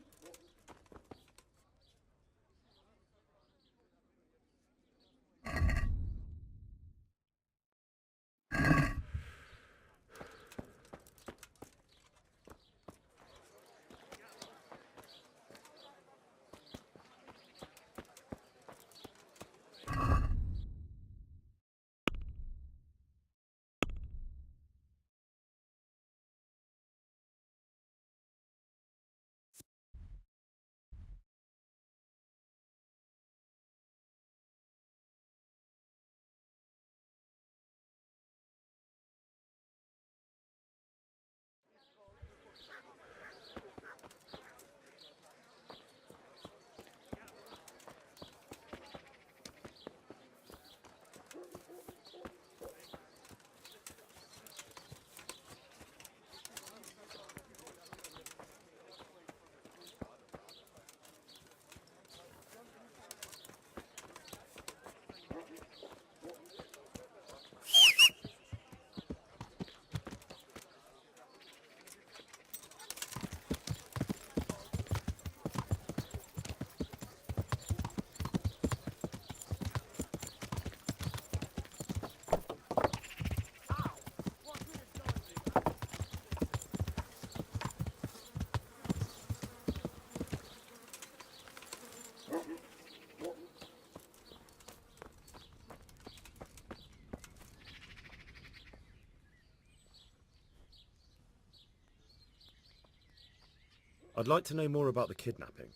I'd like to know more about the kidnapping.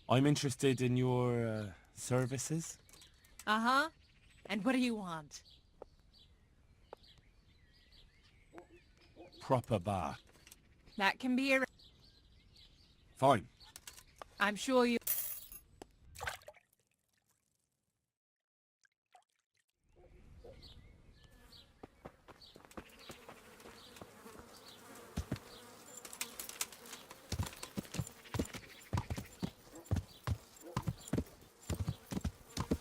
I'm interested in your services. Uh-huh. And what do you want? Proper bath. That can be arranged. Fine. I'm sure you...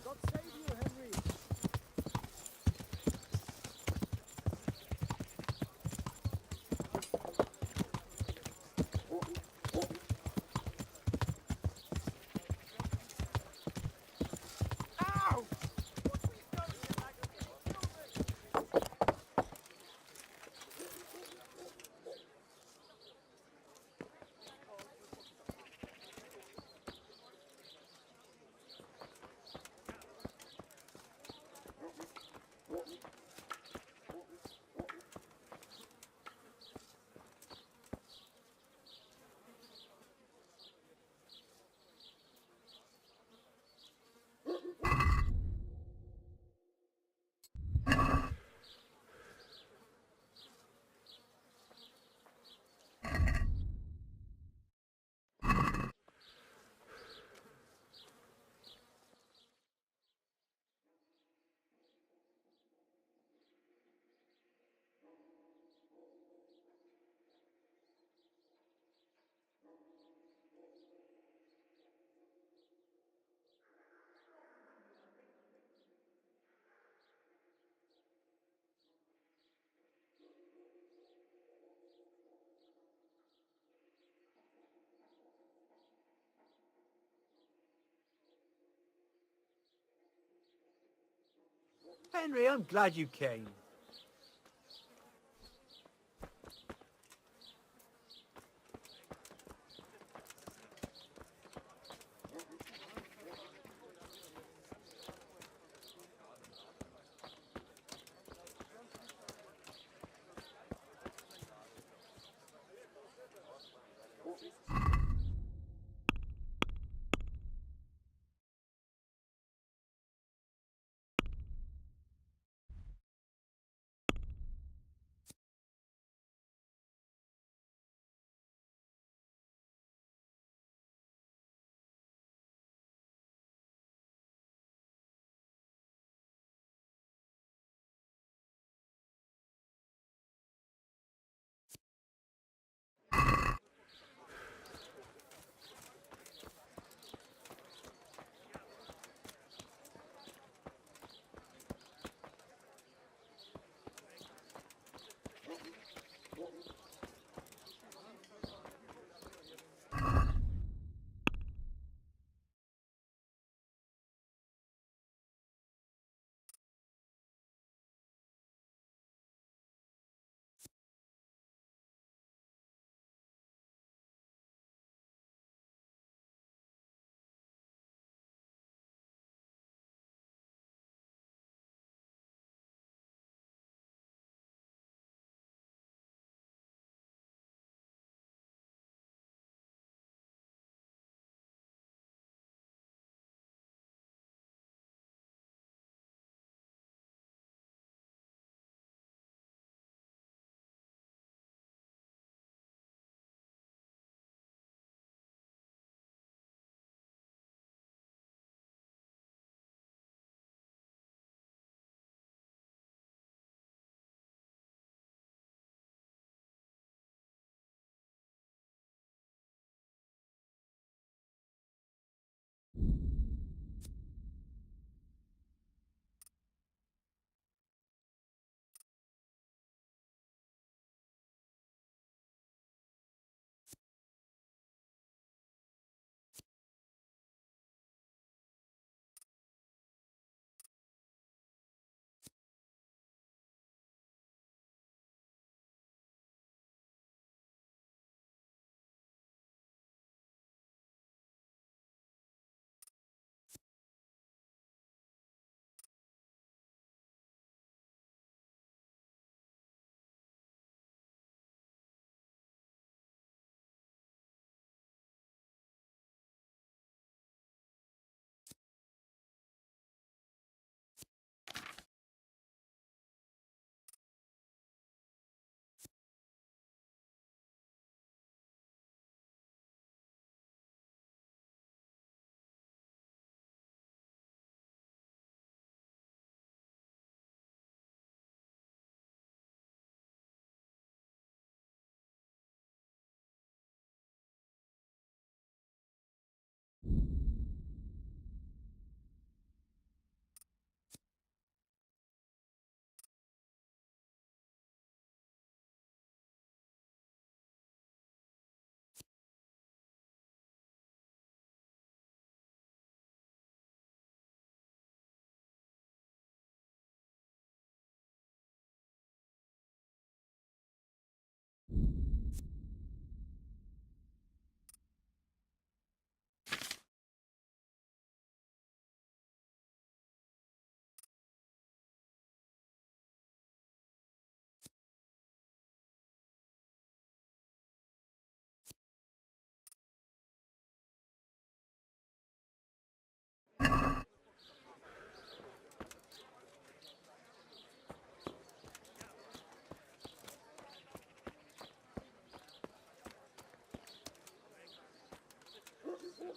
God save you, Henry. Ow! Henry, I'm glad you came.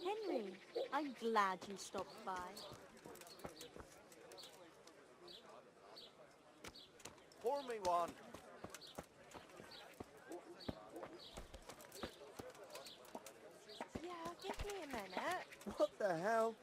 Henry, I'm glad you stopped by. Pour me one. Yeah, give me a minute. What the hell?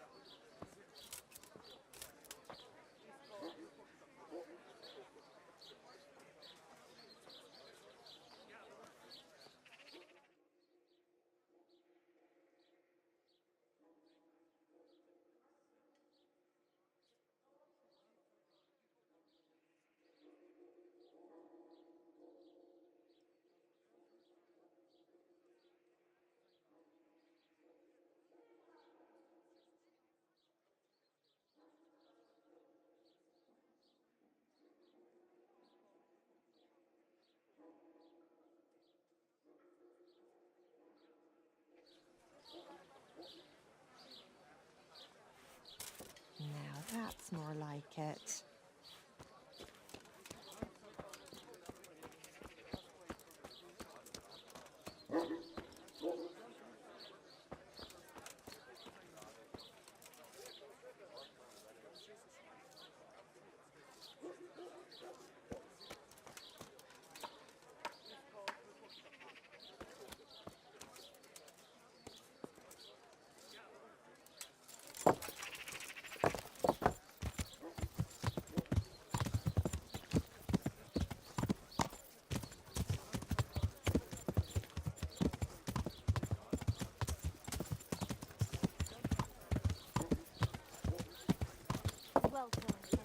Now that's more like it. Welcome, Henry.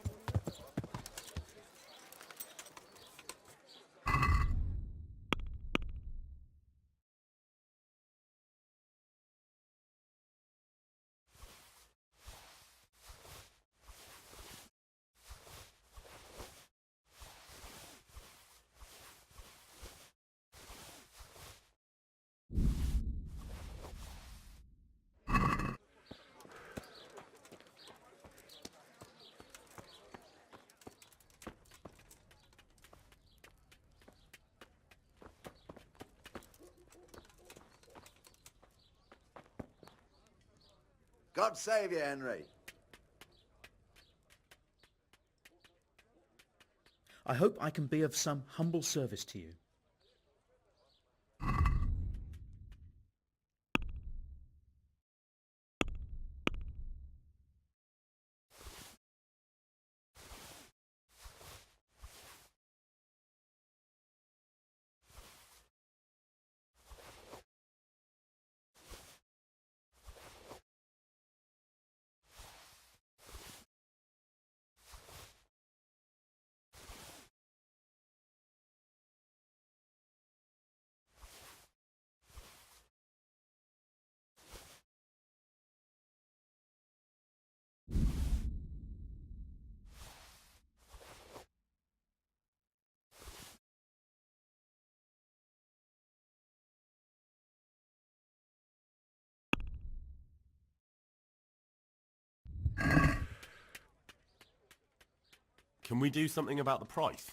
God save you, Henry. I hope I can be of some humble service to you. Can we do something about the price?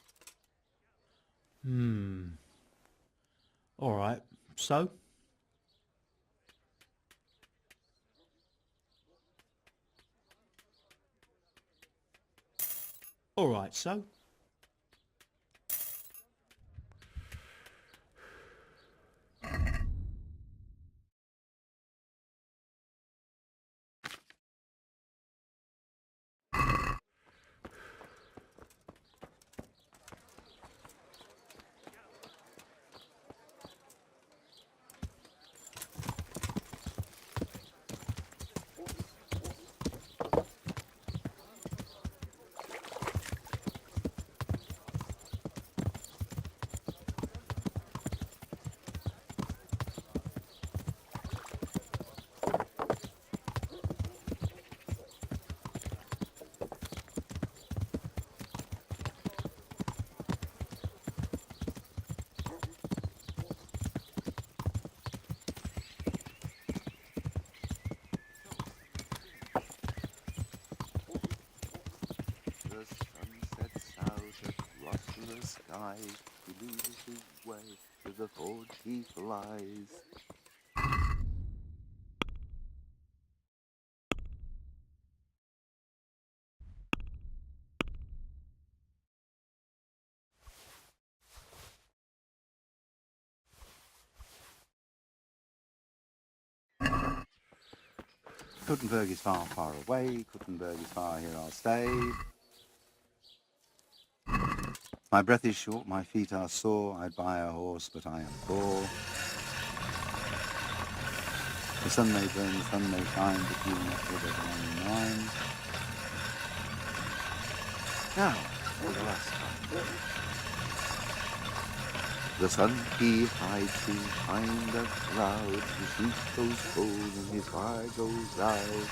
All right, so? All right, so? The sun sets out across the sky. He loses his way, to the forge he flies. Kuttenberg is far, far away. Kuttenberg is far, here I'll stay. My breath is short, my feet are sore. I'd buy a horse, but I am poor. The sun may burn, the sun may shine, but you will not live at long line. Now, for the last time. The sun he hides behind a cloud, his heat goes cold and his fire goes out.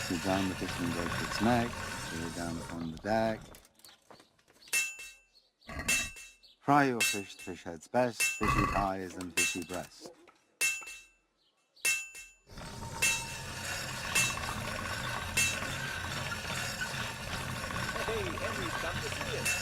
Sit down the fish and break its neck, sit down upon the deck. Fry your fish, the fish head's best, fishy thighs and fishy breast. Hey, Henry's come to see us.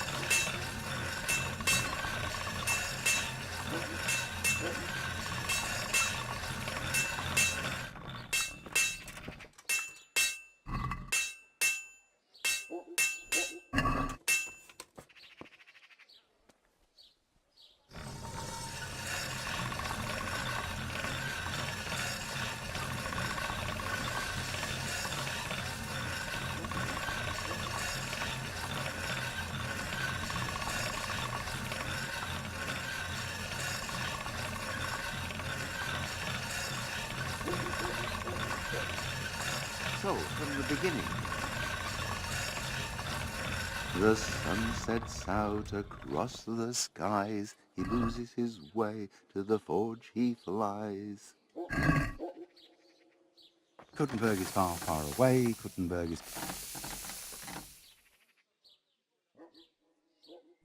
So, from the beginning. The sun sets out across the skies. He loses his way, to the forge he flies. Kuttenberg is far, far away. Kuttenberg is...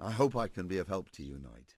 I hope I can be of help to you, Knight.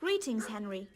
Greetings, Henry.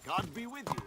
God be with you.